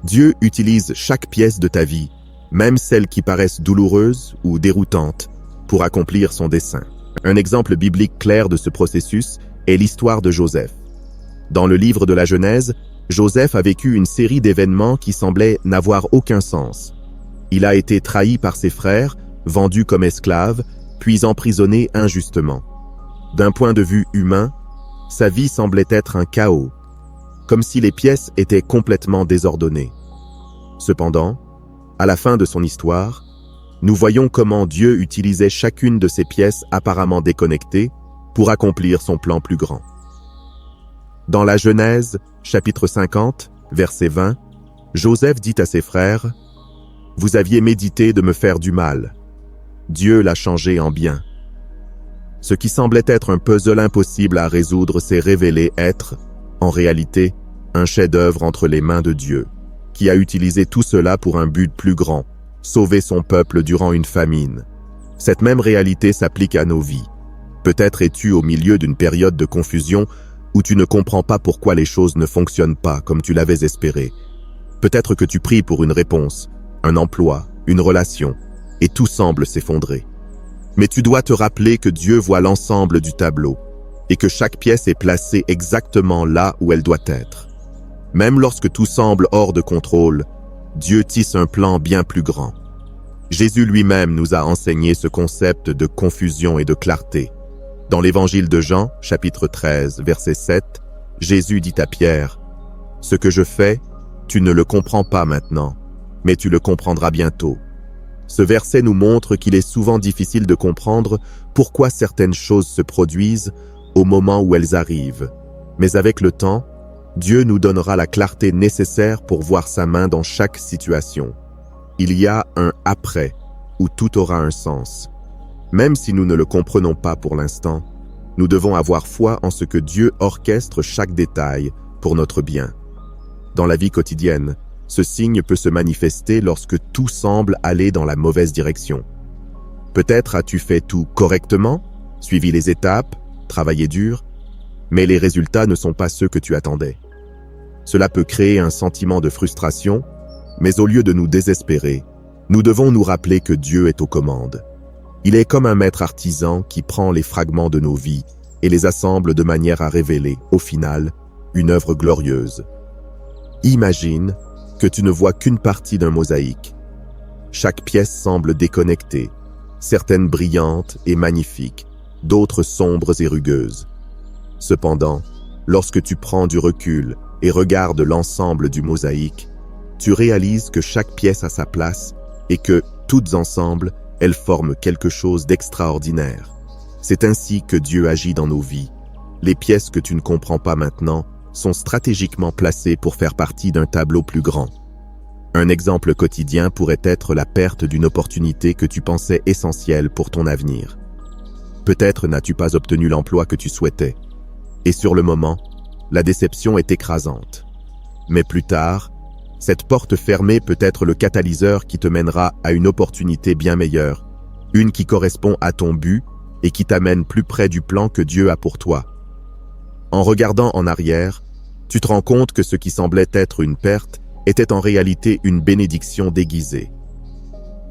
Dieu utilise chaque pièce de ta vie, même celles qui paraissent douloureuses ou déroutantes, pour accomplir son dessein. Un exemple biblique clair de ce processus est l'histoire de Joseph. Dans le livre de la Genèse, Joseph a vécu une série d'événements qui semblaient n'avoir aucun sens. Il a été trahi par ses frères, vendu comme esclave, puis emprisonné injustement. D'un point de vue humain, sa vie semblait être un chaos, comme si les pièces étaient complètement désordonnées. Cependant, à la fin de son histoire, nous voyons comment Dieu utilisait chacune de ces pièces apparemment déconnectées pour accomplir son plan plus grand. Dans la Genèse, chapitre 50, verset 20, Joseph dit à ses frères, « Vous aviez médité de me faire du mal. Dieu l'a changé en bien. » Ce qui semblait être un puzzle impossible à résoudre s'est révélé être, en réalité, un chef-d'œuvre entre les mains de Dieu, qui a utilisé tout cela pour un but plus grand, sauver son peuple durant une famine. Cette même réalité s'applique à nos vies. Peut-être es-tu au milieu d'une période de confusion où tu ne comprends pas pourquoi les choses ne fonctionnent pas comme tu l'avais espéré. Peut-être que tu pries pour une réponse, un emploi, une relation, et tout semble s'effondrer. Mais tu dois te rappeler que Dieu voit l'ensemble du tableau, et que chaque pièce est placée exactement là où elle doit être. Même lorsque tout semble hors de contrôle, Dieu tisse un plan bien plus grand. Jésus lui-même nous a enseigné ce concept de confusion et de clarté. Dans l'évangile de Jean, chapitre 13, verset 7, Jésus dit à Pierre, « Ce que je fais, tu ne le comprends pas maintenant, mais tu le comprendras bientôt. » Ce verset nous montre qu'il est souvent difficile de comprendre pourquoi certaines choses se produisent au moment où elles arrivent. Mais avec le temps, Dieu nous donnera la clarté nécessaire pour voir sa main dans chaque situation. Il y a un « après » où tout aura un sens. Même si nous ne le comprenons pas pour l'instant, nous devons avoir foi en ce que Dieu orchestre chaque détail pour notre bien. Dans la vie quotidienne, ce signe peut se manifester lorsque tout semble aller dans la mauvaise direction. Peut-être as-tu fait tout correctement, suivi les étapes, travaillé dur, mais les résultats ne sont pas ceux que tu attendais. Cela peut créer un sentiment de frustration, mais au lieu de nous désespérer, nous devons nous rappeler que Dieu est aux commandes. Il est comme un maître artisan qui prend les fragments de nos vies et les assemble de manière à révéler, au final, une œuvre glorieuse. Imagine que tu ne vois qu'une partie d'un mosaïque. Chaque pièce semble déconnectée, certaines brillantes et magnifiques, d'autres sombres et rugueuses. Cependant, lorsque tu prends du recul et regardes l'ensemble du mosaïque, tu réalises que chaque pièce a sa place et que, toutes ensemble, elles forment quelque chose d'extraordinaire. C'est ainsi que Dieu agit dans nos vies. Les pièces que tu ne comprends pas maintenant sont stratégiquement placées pour faire partie d'un tableau plus grand. Un exemple quotidien pourrait être la perte d'une opportunité que tu pensais essentielle pour ton avenir. Peut-être n'as-tu pas obtenu l'emploi que tu souhaitais. Et sur le moment, la déception est écrasante. Mais plus tard, cette porte fermée peut être le catalyseur qui te mènera à une opportunité bien meilleure, une qui correspond à ton but et qui t'amène plus près du plan que Dieu a pour toi. En regardant en arrière, tu te rends compte que ce qui semblait être une perte était en réalité une bénédiction déguisée.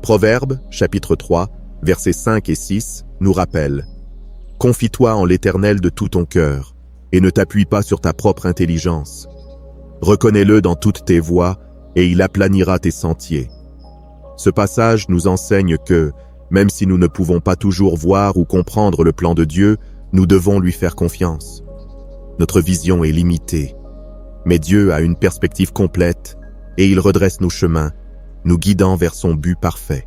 Proverbes, chapitre 3, versets 5 et 6, nous rappelle « Confie-toi en l'Éternel de tout ton cœur, et ne t'appuie pas sur ta propre intelligence. Reconnais-le dans toutes tes voies, et il aplanira tes sentiers. » Ce passage nous enseigne que, même si nous ne pouvons pas toujours voir ou comprendre le plan de Dieu, nous devons lui faire confiance. Notre vision est limitée, mais Dieu a une perspective complète et il redresse nos chemins, nous guidant vers son but parfait.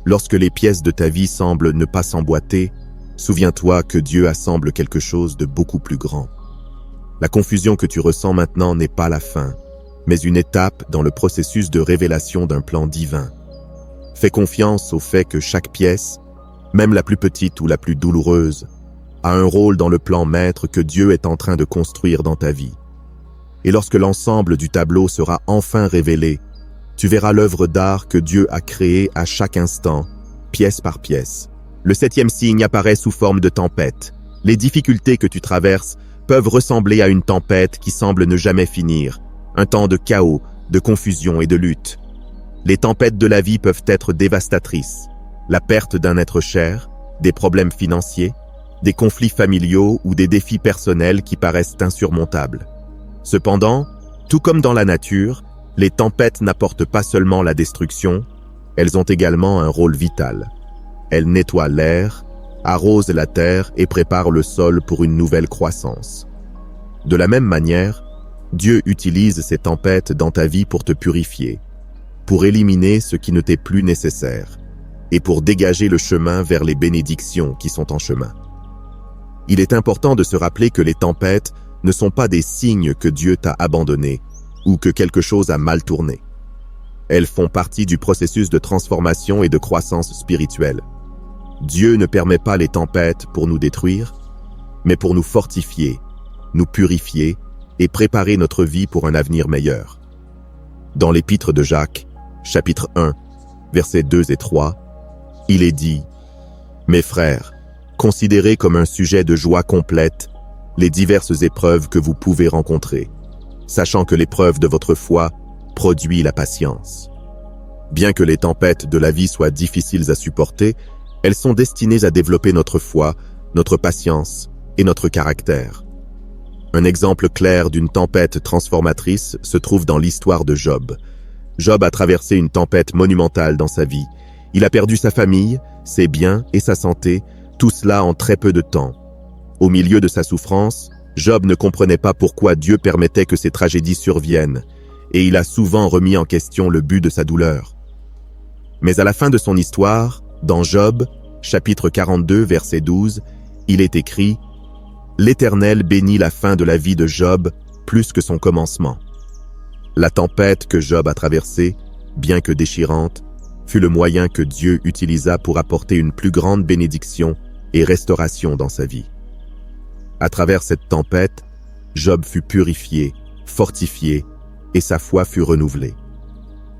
Lorsque les pièces de ta vie semblent ne pas s'emboîter, souviens-toi que Dieu assemble quelque chose de beaucoup plus grand. La confusion que tu ressens maintenant n'est pas la fin, mais une étape dans le processus de révélation d'un plan divin. Fais confiance au fait que chaque pièce, même la plus petite ou la plus douloureuse, a un rôle dans le plan maître que Dieu est en train de construire dans ta vie. Et lorsque l'ensemble du tableau sera enfin révélé, tu verras l'œuvre d'art que Dieu a créée à chaque instant, pièce par pièce. Le 7e signe apparaît sous forme de tempête. Les difficultés que tu traverses peuvent ressembler à une tempête qui semble ne jamais finir, un temps de chaos, de confusion et de lutte. Les tempêtes de la vie peuvent être dévastatrices. La perte d'un être cher, des problèmes financiers, des conflits familiaux ou des défis personnels qui paraissent insurmontables. Cependant, tout comme dans la nature, les tempêtes n'apportent pas seulement la destruction, elles ont également un rôle vital. Elles nettoient l'air, arrosent la terre et préparent le sol pour une nouvelle croissance. De la même manière, Dieu utilise ces tempêtes dans ta vie pour te purifier, pour éliminer ce qui ne t'est plus nécessaire, et pour dégager le chemin vers les bénédictions qui sont en chemin. Il est important de se rappeler que les tempêtes ne sont pas des signes que Dieu t'a abandonné ou que quelque chose a mal tourné. Elles font partie du processus de transformation et de croissance spirituelle. Dieu ne permet pas les tempêtes pour nous détruire, mais pour nous fortifier, nous purifier et préparer notre vie pour un avenir meilleur. Dans l'épître de Jacques, chapitre 1, versets 2 et 3, il est dit « Mes frères, considérez comme un sujet de joie complète les diverses épreuves que vous pouvez rencontrer, sachant que l'épreuve de votre foi produit la patience. Bien que les tempêtes de la vie soient difficiles à supporter, elles sont destinées à développer notre foi, notre patience et notre caractère. Un exemple clair d'une tempête transformatrice se trouve dans l'histoire de Job. Job a traversé une tempête monumentale dans sa vie. Il a perdu sa famille, ses biens et sa santé, tout cela en très peu de temps. Au milieu de sa souffrance, Job ne comprenait pas pourquoi Dieu permettait que ces tragédies surviennent, et il a souvent remis en question le but de sa douleur. Mais à la fin de son histoire, dans Job, chapitre 42, verset 12, il est écrit « L'Éternel bénit la fin de la vie de Job plus que son commencement. » La tempête que Job a traversée, bien que déchirante, fut le moyen que Dieu utilisa pour apporter une plus grande bénédiction et restauration dans sa vie. À travers cette tempête, Job fut purifié, fortifié, et sa foi fut renouvelée.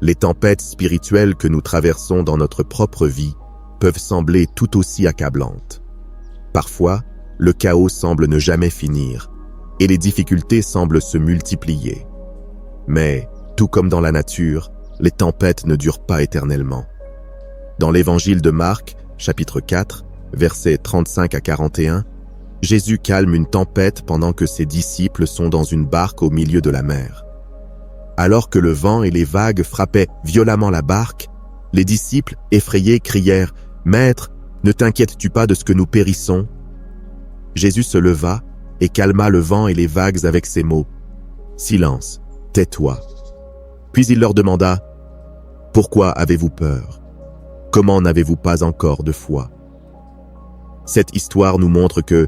Les tempêtes spirituelles que nous traversons dans notre propre vie peuvent sembler tout aussi accablantes. Parfois, le chaos semble ne jamais finir, et les difficultés semblent se multiplier. Mais, tout comme dans la nature, les tempêtes ne durent pas éternellement. Dans l'évangile de Marc, chapitre 4, versets 35 à 41, Jésus calme une tempête pendant que ses disciples sont dans une barque au milieu de la mer. Alors que le vent et les vagues frappaient violemment la barque, les disciples, effrayés, crièrent « Maître, ne t'inquiètes-tu pas de ce que nous périssons ?» Jésus se leva et calma le vent et les vagues avec ces mots Silence, tais-toi. Puis il leur demanda, « Pourquoi avez-vous peur? Comment n'avez-vous pas encore de foi ?» Cette histoire nous montre que,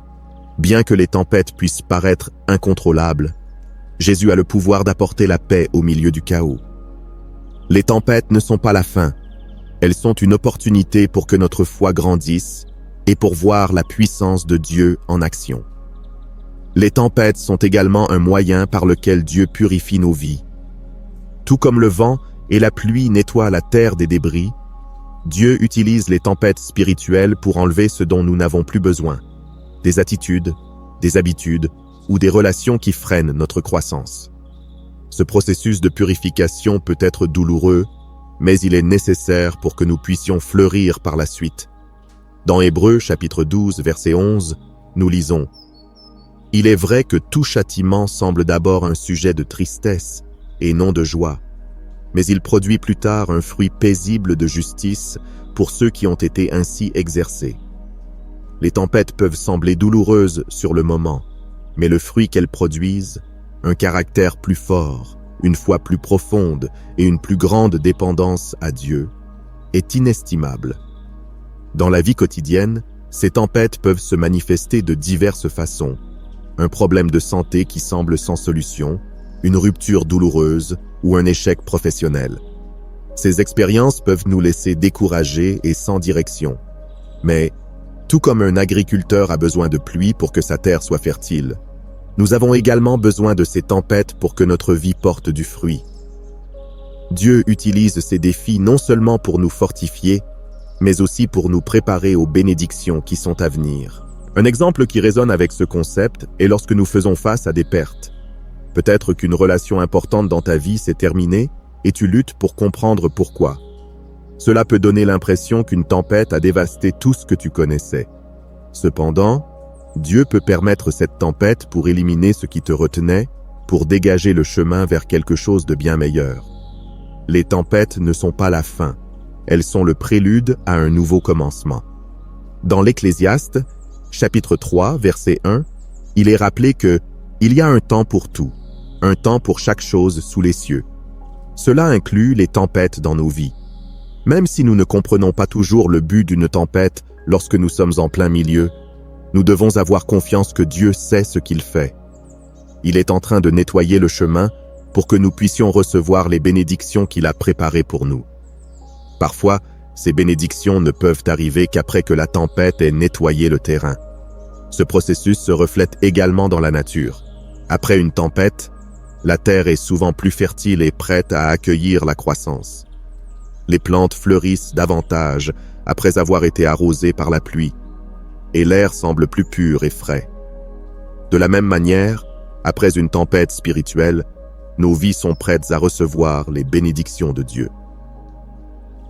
bien que les tempêtes puissent paraître incontrôlables, Jésus a le pouvoir d'apporter la paix au milieu du chaos. Les tempêtes ne sont pas la fin, elles sont une opportunité pour que notre foi grandisse et pour voir la puissance de Dieu en action. Les tempêtes sont également un moyen par lequel Dieu purifie nos vies. Tout comme le vent et la pluie nettoient la terre des débris, Dieu utilise les tempêtes spirituelles pour enlever ce dont nous n'avons plus besoin, des attitudes, des habitudes ou des relations qui freinent notre croissance. Ce processus de purification peut être douloureux, mais il est nécessaire pour que nous puissions fleurir par la suite. Dans Hébreux chapitre 12, verset 11, nous lisons « Il est vrai que tout châtiment semble d'abord un sujet de tristesse et non de joie, mais il produit plus tard un fruit paisible de justice pour ceux qui ont été ainsi exercés. Les tempêtes peuvent sembler douloureuses sur le moment, mais le fruit qu'elles produisent, un caractère plus fort, une foi plus profonde et une plus grande dépendance à Dieu, est inestimable. Dans la vie quotidienne, ces tempêtes peuvent se manifester de diverses façons. Un problème de santé qui semble sans solution, une rupture douloureuse ou un échec professionnel. Ces expériences peuvent nous laisser découragés et sans direction. Mais, tout comme un agriculteur a besoin de pluie pour que sa terre soit fertile, nous avons également besoin de ces tempêtes pour que notre vie porte du fruit. Dieu utilise ces défis non seulement pour nous fortifier, mais aussi pour nous préparer aux bénédictions qui sont à venir. Un exemple qui résonne avec ce concept est lorsque nous faisons face à des pertes. Peut-être qu'une relation importante dans ta vie s'est terminée et tu luttes pour comprendre pourquoi. Cela peut donner l'impression qu'une tempête a dévasté tout ce que tu connaissais. Cependant, Dieu peut permettre cette tempête pour éliminer ce qui te retenait, pour dégager le chemin vers quelque chose de bien meilleur. Les tempêtes ne sont pas la fin, elles sont le prélude à un nouveau commencement. Dans l'Ecclésiaste, chapitre 3, verset 1, il est rappelé que « Il y a un temps pour tout, un temps pour chaque chose sous les cieux ». Cela inclut les tempêtes dans nos vies. Même si nous ne comprenons pas toujours le but d'une tempête lorsque nous sommes en plein milieu, nous devons avoir confiance que Dieu sait ce qu'il fait. Il est en train de nettoyer le chemin pour que nous puissions recevoir les bénédictions qu'il a préparées pour nous. Parfois, ces bénédictions ne peuvent arriver qu'après que la tempête ait nettoyé le terrain. Ce processus se reflète également dans la nature. Après une tempête, la terre est souvent plus fertile et prête à accueillir la croissance. Les plantes fleurissent davantage après avoir été arrosées par la pluie, et l'air semble plus pur et frais. De la même manière, après une tempête spirituelle, nos vies sont prêtes à recevoir les bénédictions de Dieu.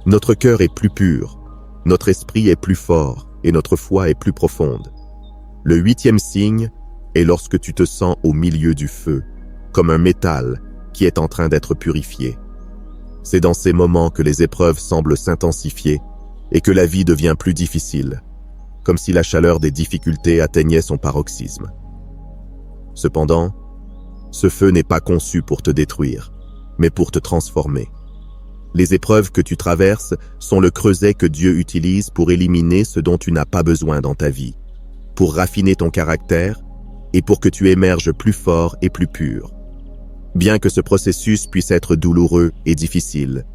Notre cœur est plus pur, notre esprit est plus fort et notre foi est plus profonde. Le 8e signe est lorsque tu te sens au milieu du feu, comme un métal qui est en train d'être purifié. C'est dans ces moments que les épreuves semblent s'intensifier et que la vie devient plus difficile, comme si la chaleur des difficultés atteignait son paroxysme. Cependant, ce feu n'est pas conçu pour te détruire, mais pour te transformer. Les épreuves que tu traverses sont le creuset que Dieu utilise pour éliminer ce dont tu n'as pas besoin dans ta vie, pour raffiner ton caractère et pour que tu émerges plus fort et plus pur. Bien que ce processus puisse être douloureux et difficile,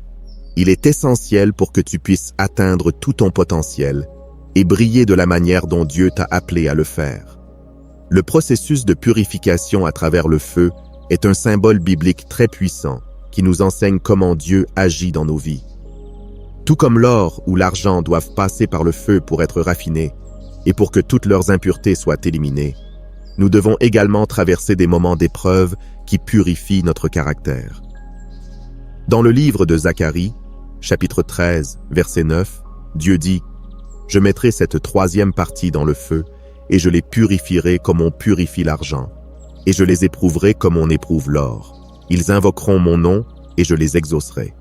il est essentiel pour que tu puisses atteindre tout ton potentiel et briller de la manière dont Dieu t'a appelé à le faire. Le processus de purification à travers le feu est un symbole biblique très puissant qui nous enseigne comment Dieu agit dans nos vies. Tout comme l'or ou l'argent doivent passer par le feu pour être raffinés et pour que toutes leurs impuretés soient éliminées, nous devons également traverser des moments d'épreuve qui purifient notre caractère. Dans le livre de Zacharie, chapitre 13, verset 9, Dieu dit « Je mettrai cette 3e partie dans le feu, et je les purifierai comme on purifie l'argent, et je les éprouverai comme on éprouve l'or. Ils invoqueront mon nom, et je les exaucerai. »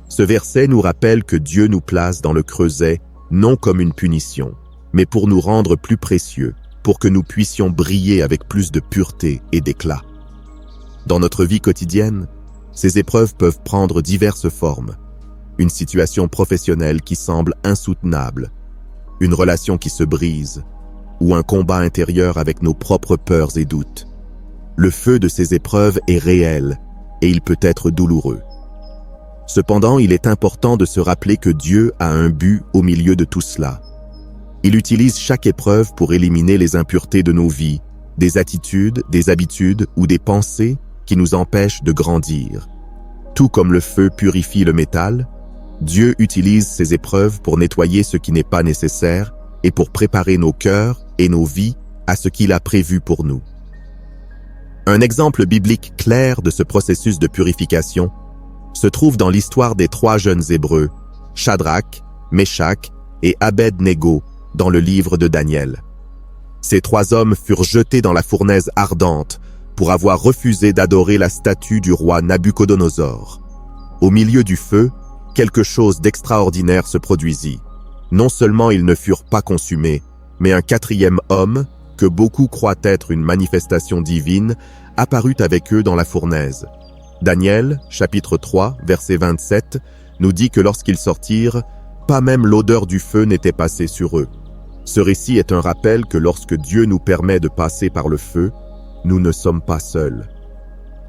Ce verset nous rappelle que Dieu nous place dans le creuset, non comme une punition, mais pour nous rendre plus précieux, pour que nous puissions briller avec plus de pureté et d'éclat. Dans notre vie quotidienne, ces épreuves peuvent prendre diverses formes. Une situation professionnelle qui semble insoutenable, une relation qui se brise, ou un combat intérieur avec nos propres peurs et doutes. Le feu de ces épreuves est réel et il peut être douloureux. Cependant, il est important de se rappeler que Dieu a un but au milieu de tout cela. Il utilise chaque épreuve pour éliminer les impuretés de nos vies, des attitudes, des habitudes ou des pensées qui nous empêchent de grandir. Tout comme le feu purifie le métal, Dieu utilise ces épreuves pour nettoyer ce qui n'est pas nécessaire et pour préparer nos cœurs et nos vies à ce qu'il a prévu pour nous. Un exemple biblique clair de ce processus de purification se trouve dans l'histoire des 3 jeunes Hébreux, Shadrach, Meshach et Abed-Négo, dans le livre de Daniel. Ces 3 hommes furent jetés dans la fournaise ardente pour avoir refusé d'adorer la statue du roi Nabuchodonosor. Au milieu du feu, quelque chose d'extraordinaire se produisit. Non seulement ils ne furent pas consumés, mais un 4e homme, que beaucoup croient être une manifestation divine, apparut avec eux dans la fournaise. Daniel, chapitre 3, verset 27, nous dit que lorsqu'ils sortirent, pas même l'odeur du feu n'était passée sur eux. Ce récit est un rappel que lorsque Dieu nous permet de passer par le feu, nous ne sommes pas seuls.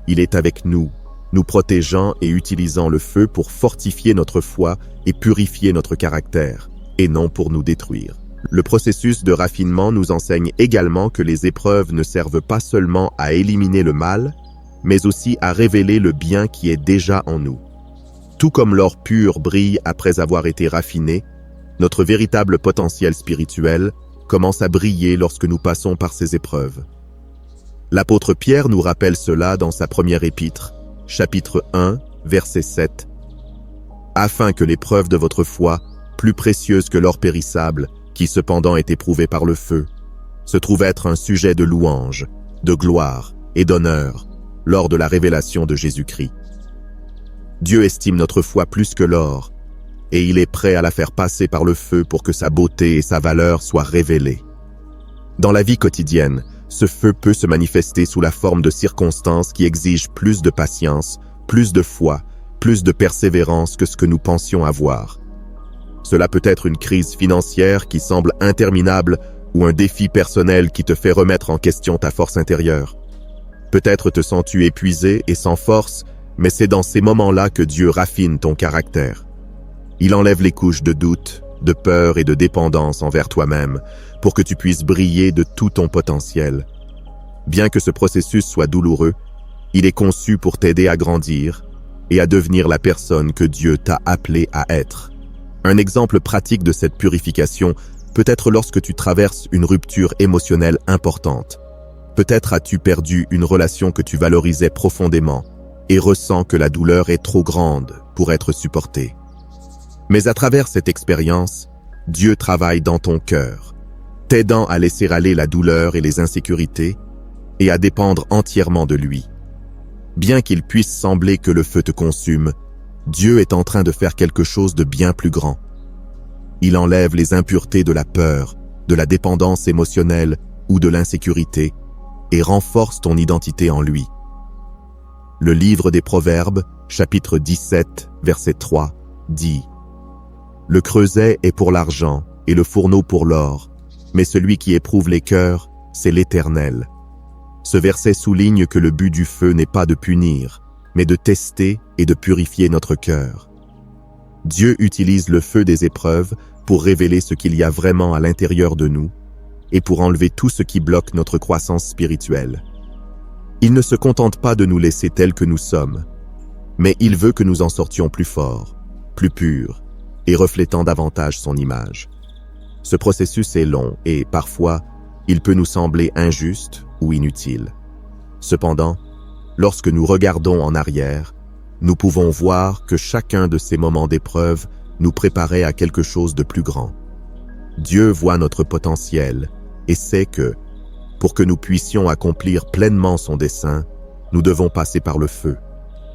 Il est avec nous, nous protégeant et utilisant le feu pour fortifier notre foi et purifier notre caractère, et non pour nous détruire. Le processus de raffinement nous enseigne également que les épreuves ne servent pas seulement à éliminer le mal, mais aussi à révéler le bien qui est déjà en nous. Tout comme l'or pur brille après avoir été raffiné, notre véritable potentiel spirituel commence à briller lorsque nous passons par ces épreuves. L'apôtre Pierre nous rappelle cela dans sa première épître, chapitre 1, verset 7. « Afin que l'épreuve de votre foi, plus précieuse que l'or périssable, qui cependant est éprouvé par le feu, se trouve être un sujet de louange, de gloire et d'honneur lors de la révélation de Jésus-Christ. » Dieu estime notre foi plus que l'or, et il est prêt à la faire passer par le feu pour que sa beauté et sa valeur soient révélées. Dans la vie quotidienne, ce feu peut se manifester sous la forme de circonstances qui exigent plus de patience, plus de foi, plus de persévérance que ce que nous pensions avoir. Cela peut être une crise financière qui semble interminable ou un défi personnel qui te fait remettre en question ta force intérieure. Peut-être te sens-tu épuisé et sans force, mais c'est dans ces moments-là que Dieu raffine ton caractère. Il enlève les couches de doute, de peur et de dépendance envers toi-même pour que tu puisses briller de tout ton potentiel. Bien que ce processus soit douloureux, il est conçu pour t'aider à grandir et à devenir la personne que Dieu t'a appelé à être. Un exemple pratique de cette purification peut être lorsque tu traverses une rupture émotionnelle importante. Peut-être as-tu perdu une relation que tu valorisais profondément et ressens que la douleur est trop grande pour être supportée. Mais à travers cette expérience, Dieu travaille dans ton cœur, t'aidant à laisser aller la douleur et les insécurités et à dépendre entièrement de lui. Bien qu'il puisse sembler que le feu te consume, Dieu est en train de faire quelque chose de bien plus grand. Il enlève les impuretés de la peur, de la dépendance émotionnelle ou de l'insécurité et renforce ton identité en lui. Le livre des Proverbes, chapitre 17, verset 3, dit « Le creuset est pour l'argent et le fourneau pour l'or, mais celui qui éprouve les cœurs, c'est l'Éternel. » Ce verset souligne que le but du feu n'est pas de punir, mais de tester et de purifier notre cœur. Dieu utilise le feu des épreuves pour révéler ce qu'il y a vraiment à l'intérieur de nous et pour enlever tout ce qui bloque notre croissance spirituelle. Il ne se contente pas de nous laisser tels que nous sommes, mais il veut que nous en sortions plus forts, plus purs et reflétant davantage son image. Ce processus est long et, parfois, il peut nous sembler injuste ou inutile. Cependant, lorsque nous regardons en arrière, nous pouvons voir que chacun de ces moments d'épreuve nous préparait à quelque chose de plus grand. Dieu voit notre potentiel et sait que, pour que nous puissions accomplir pleinement son dessein, nous devons passer par le feu.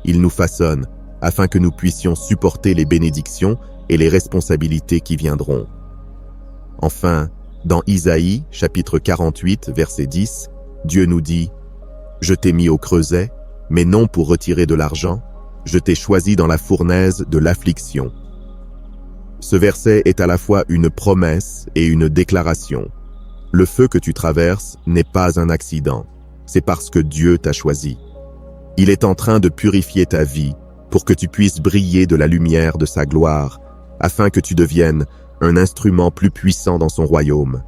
Il nous façonne afin que nous puissions supporter les bénédictions et les responsabilités qui viendront. Enfin, dans Isaïe, chapitre 48, verset 10, Dieu nous dit « Je t'ai mis au creuset, mais non pour retirer de l'argent, je t'ai choisi dans la fournaise de l'affliction. Ce verset est à la fois une promesse et une déclaration. Le feu que tu traverses n'est pas un accident, c'est parce que Dieu t'a choisi. Il est en train de purifier ta vie pour que tu puisses briller de la lumière de sa gloire, afin que tu deviennes un instrument plus puissant dans son royaume.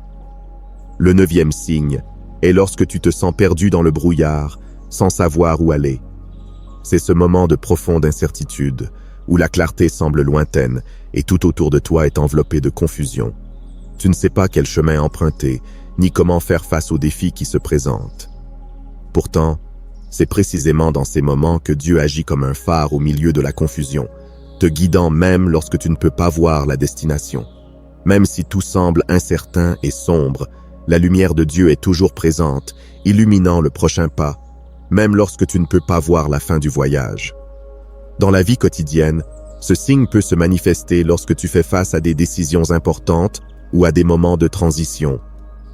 Le 9e signe est lorsque tu te sens perdu dans le brouillard, sans savoir où aller. C'est ce moment de profonde incertitude, où la clarté semble lointaine et tout autour de toi est enveloppé de confusion. Tu ne sais pas quel chemin emprunter, ni comment faire face aux défis qui se présentent. Pourtant, c'est précisément dans ces moments que Dieu agit comme un phare au milieu de la confusion, te guidant même lorsque tu ne peux pas voir la destination. Même si tout semble incertain et sombre, la lumière de Dieu est toujours présente, illuminant le prochain pas, même lorsque tu ne peux pas voir la fin du voyage. Dans la vie quotidienne, ce signe peut se manifester lorsque tu fais face à des décisions importantes ou à des moments de transition.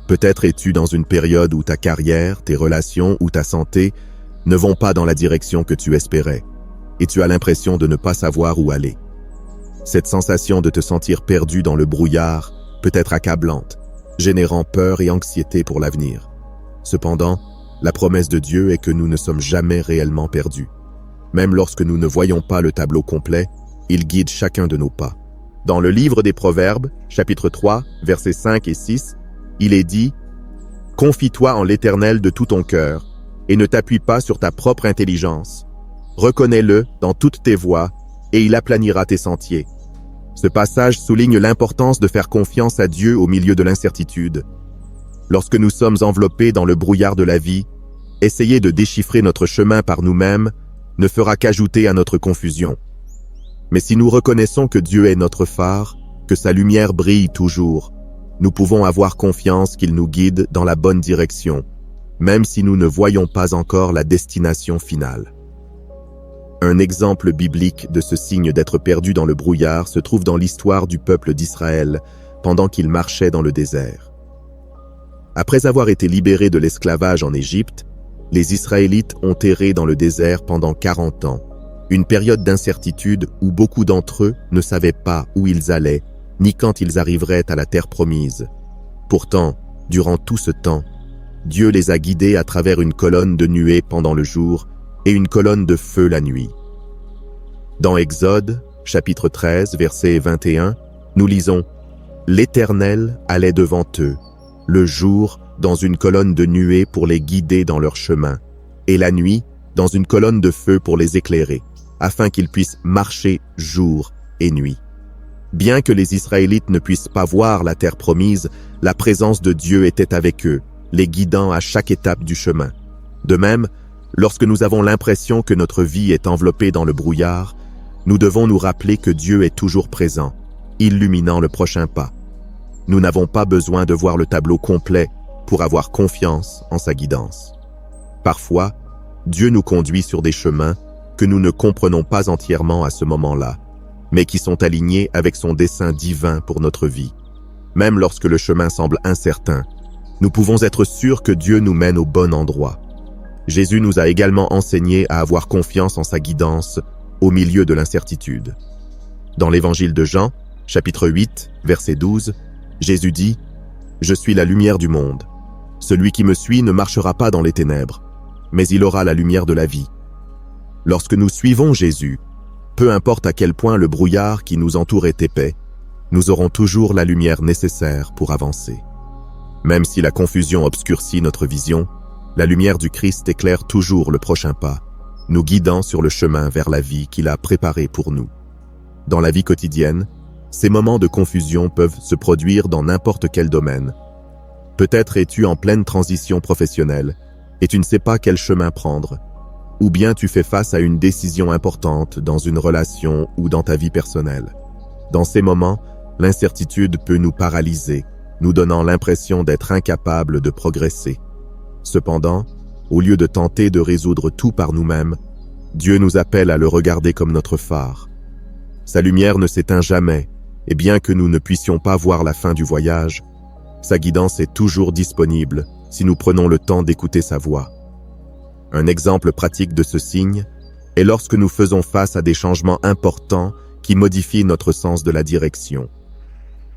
Peut-être es-tu dans une période où ta carrière, tes relations ou ta santé ne vont pas dans la direction que tu espérais, et tu as l'impression de ne pas savoir où aller. Cette sensation de te sentir perdu dans le brouillard peut être accablante, générant peur et anxiété pour l'avenir. Cependant, la promesse de Dieu est que nous ne sommes jamais réellement perdus. Même lorsque nous ne voyons pas le tableau complet, il guide chacun de nos pas. Dans le livre des Proverbes, chapitre 3, versets 5 et 6, il est dit « Confie-toi en l'Éternel de tout ton cœur, et ne t'appuie pas sur ta propre intelligence. Reconnais-le dans toutes tes voies, et il aplanira tes sentiers. » Ce passage souligne l'importance de faire confiance à Dieu au milieu de l'incertitude. Lorsque nous sommes enveloppés dans le brouillard de la vie, essayer de déchiffrer notre chemin par nous-mêmes ne fera qu'ajouter à notre confusion. Mais si nous reconnaissons que Dieu est notre phare, que sa lumière brille toujours, nous pouvons avoir confiance qu'il nous guide dans la bonne direction, même si nous ne voyons pas encore la destination finale. Un exemple biblique de ce signe d'être perdu dans le brouillard se trouve dans l'histoire du peuple d'Israël pendant qu'il marchait dans le désert. Après avoir été libérés de l'esclavage en Égypte, les Israélites ont erré dans le désert pendant 40 ans, une période d'incertitude où beaucoup d'entre eux ne savaient pas où ils allaient, ni quand ils arriveraient à la terre promise. Pourtant, durant tout ce temps, Dieu les a guidés à travers une colonne de nuée pendant le jour et une colonne de feu la nuit. Dans Exode, chapitre 13, verset 21, nous lisons « L'Éternel allait devant eux, le jour dans une colonne de nuée pour les guider dans leur chemin, et la nuit dans une colonne de feu pour les éclairer, afin qu'ils puissent marcher jour et nuit. » Bien que les Israélites ne puissent pas voir la terre promise, la présence de Dieu était avec eux, les guidant à chaque étape du chemin. De même, lorsque nous avons l'impression que notre vie est enveloppée dans le brouillard, nous devons nous rappeler que Dieu est toujours présent, illuminant le prochain pas. Nous n'avons pas besoin de voir le tableau complet pour avoir confiance en sa guidance. Parfois, Dieu nous conduit sur des chemins que nous ne comprenons pas entièrement à ce moment-là, mais qui sont alignés avec son dessein divin pour notre vie. Même lorsque le chemin semble incertain, nous pouvons être sûrs que Dieu nous mène au bon endroit. Jésus nous a également enseigné à avoir confiance en sa guidance au milieu de l'incertitude. Dans l'évangile de Jean, chapitre 8, verset 12, Jésus dit « Je suis la lumière du monde. Celui qui me suit ne marchera pas dans les ténèbres, mais il aura la lumière de la vie. » Lorsque nous suivons Jésus, peu importe à quel point le brouillard qui nous entoure est épais, nous aurons toujours la lumière nécessaire pour avancer. Même si la confusion obscurcit notre vision, la lumière du Christ éclaire toujours le prochain pas, nous guidant sur le chemin vers la vie qu'il a préparée pour nous. Dans la vie quotidienne, ces moments de confusion peuvent se produire dans n'importe quel domaine. Peut-être es-tu en pleine transition professionnelle et tu ne sais pas quel chemin prendre, ou bien tu fais face à une décision importante dans une relation ou dans ta vie personnelle. Dans ces moments, l'incertitude peut nous paralyser, nous donnant l'impression d'être incapables de progresser. Cependant, au lieu de tenter de résoudre tout par nous-mêmes, Dieu nous appelle à le regarder comme notre phare. Sa lumière ne s'éteint jamais, et bien que nous ne puissions pas voir la fin du voyage, sa guidance est toujours disponible si nous prenons le temps d'écouter sa voix. Un exemple pratique de ce signe est lorsque nous faisons face à des changements importants qui modifient notre sens de la direction.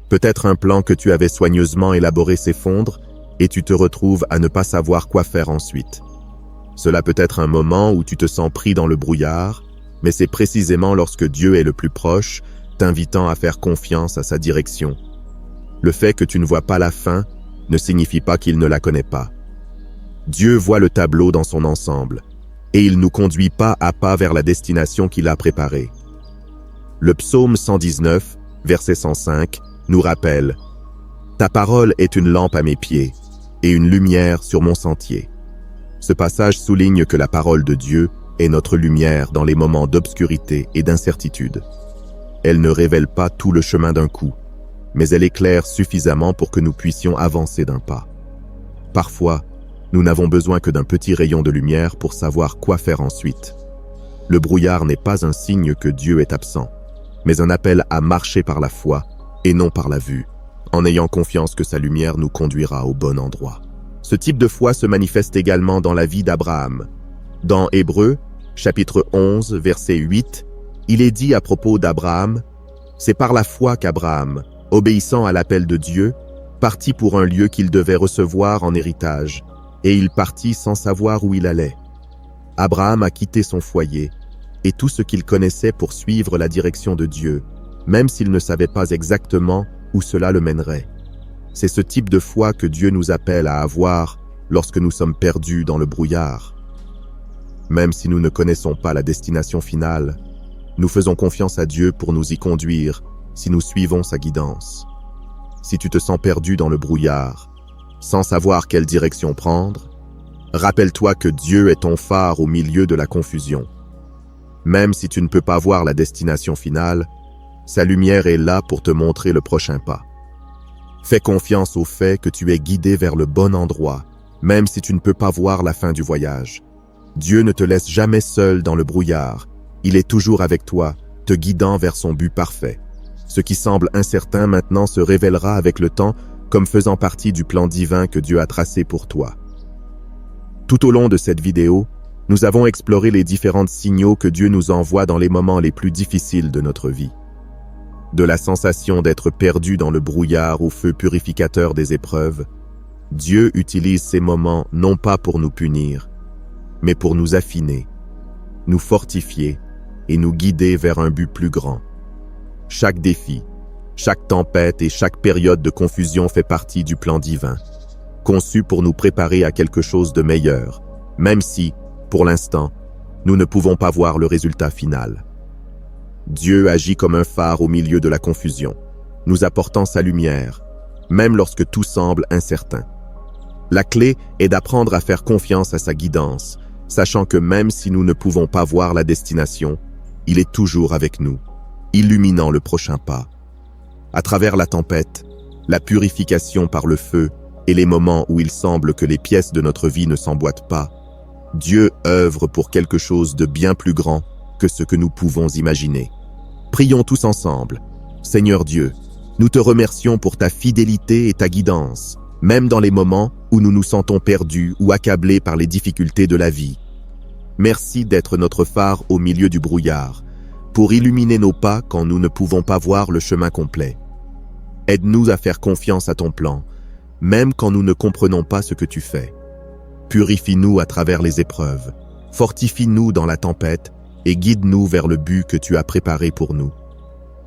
Peut-être un plan que tu avais soigneusement élaboré s'effondre et tu te retrouves à ne pas savoir quoi faire ensuite. Cela peut être un moment où tu te sens pris dans le brouillard, mais c'est précisément lorsque Dieu est le plus proche, t'invitant à faire confiance à sa direction. Le fait que tu ne vois pas la fin ne signifie pas qu'il ne la connaît pas. Dieu voit le tableau dans son ensemble, et il nous conduit pas à pas vers la destination qu'il a préparée. Le psaume 119, verset 105, nous rappelle « Ta parole est une lampe à mes pieds et une lumière sur mon sentier ». Ce passage souligne que la parole de Dieu est notre lumière dans les moments d'obscurité et d'incertitude. Elle ne révèle pas tout le chemin d'un coup, mais elle éclaire suffisamment pour que nous puissions avancer d'un pas. Parfois, nous n'avons besoin que d'un petit rayon de lumière pour savoir quoi faire ensuite. Le brouillard n'est pas un signe que Dieu est absent, mais un appel à marcher par la foi et non par la vue, en ayant confiance que sa lumière nous conduira au bon endroit. Ce type de foi se manifeste également dans la vie d'Abraham. Dans Hébreux, chapitre 11, verset 8, il est dit à propos d'Abraham, « C'est par la foi qu'Abraham, obéissant à l'appel de Dieu, partit pour un lieu qu'il devait recevoir en héritage, et il partit sans savoir où il allait. Abraham a quitté son foyer et tout ce qu'il connaissait pour suivre la direction de Dieu, même s'il ne savait pas exactement où cela le mènerait. C'est ce type de foi que Dieu nous appelle à avoir lorsque nous sommes perdus dans le brouillard. Même si nous ne connaissons pas la destination finale, nous faisons confiance à Dieu pour nous y conduire si nous suivons sa guidance. Si tu te sens perdu dans le brouillard, sans savoir quelle direction prendre, rappelle-toi que Dieu est ton phare au milieu de la confusion. Même si tu ne peux pas voir la destination finale, sa lumière est là pour te montrer le prochain pas. Fais confiance au fait que tu es guidé vers le bon endroit, même si tu ne peux pas voir la fin du voyage. Dieu ne te laisse jamais seul dans le brouillard. Il est toujours avec toi, te guidant vers son but parfait. Ce qui semble incertain maintenant se révélera avec le temps comme faisant partie du plan divin que Dieu a tracé pour toi. Tout au long de cette vidéo, nous avons exploré les différents signaux que Dieu nous envoie dans les moments les plus difficiles de notre vie. De la sensation d'être perdu dans le brouillard au feu purificateur des épreuves, Dieu utilise ces moments non pas pour nous punir, mais pour nous affiner, nous fortifier et nous guider vers un but plus grand. Chaque défi, chaque tempête et chaque période de confusion fait partie du plan divin, conçu pour nous préparer à quelque chose de meilleur, même si, pour l'instant, nous ne pouvons pas voir le résultat final. Dieu agit comme un phare au milieu de la confusion, nous apportant sa lumière, même lorsque tout semble incertain. La clé est d'apprendre à faire confiance à sa guidance, sachant que même si nous ne pouvons pas voir la destination, il est toujours avec nous, illuminant le prochain pas. À travers la tempête, la purification par le feu et les moments où il semble que les pièces de notre vie ne s'emboîtent pas, Dieu œuvre pour quelque chose de bien plus grand que ce que nous pouvons imaginer. Prions tous ensemble. Seigneur Dieu, nous te remercions pour ta fidélité et ta guidance, même dans les moments où nous nous sentons perdus ou accablés par les difficultés de la vie. Merci d'être notre phare au milieu du brouillard, pour illuminer nos pas quand nous ne pouvons pas voir le chemin complet. Aide-nous à faire confiance à ton plan, même quand nous ne comprenons pas ce que tu fais. Purifie-nous à travers les épreuves, fortifie-nous dans la tempête et guide-nous vers le but que tu as préparé pour nous.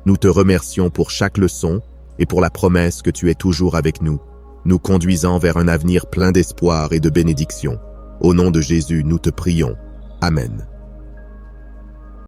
Nous te remercions pour chaque leçon et pour la promesse que tu es toujours avec nous, nous conduisant vers un avenir plein d'espoir et de bénédiction. Au nom de Jésus, nous te prions. Amen.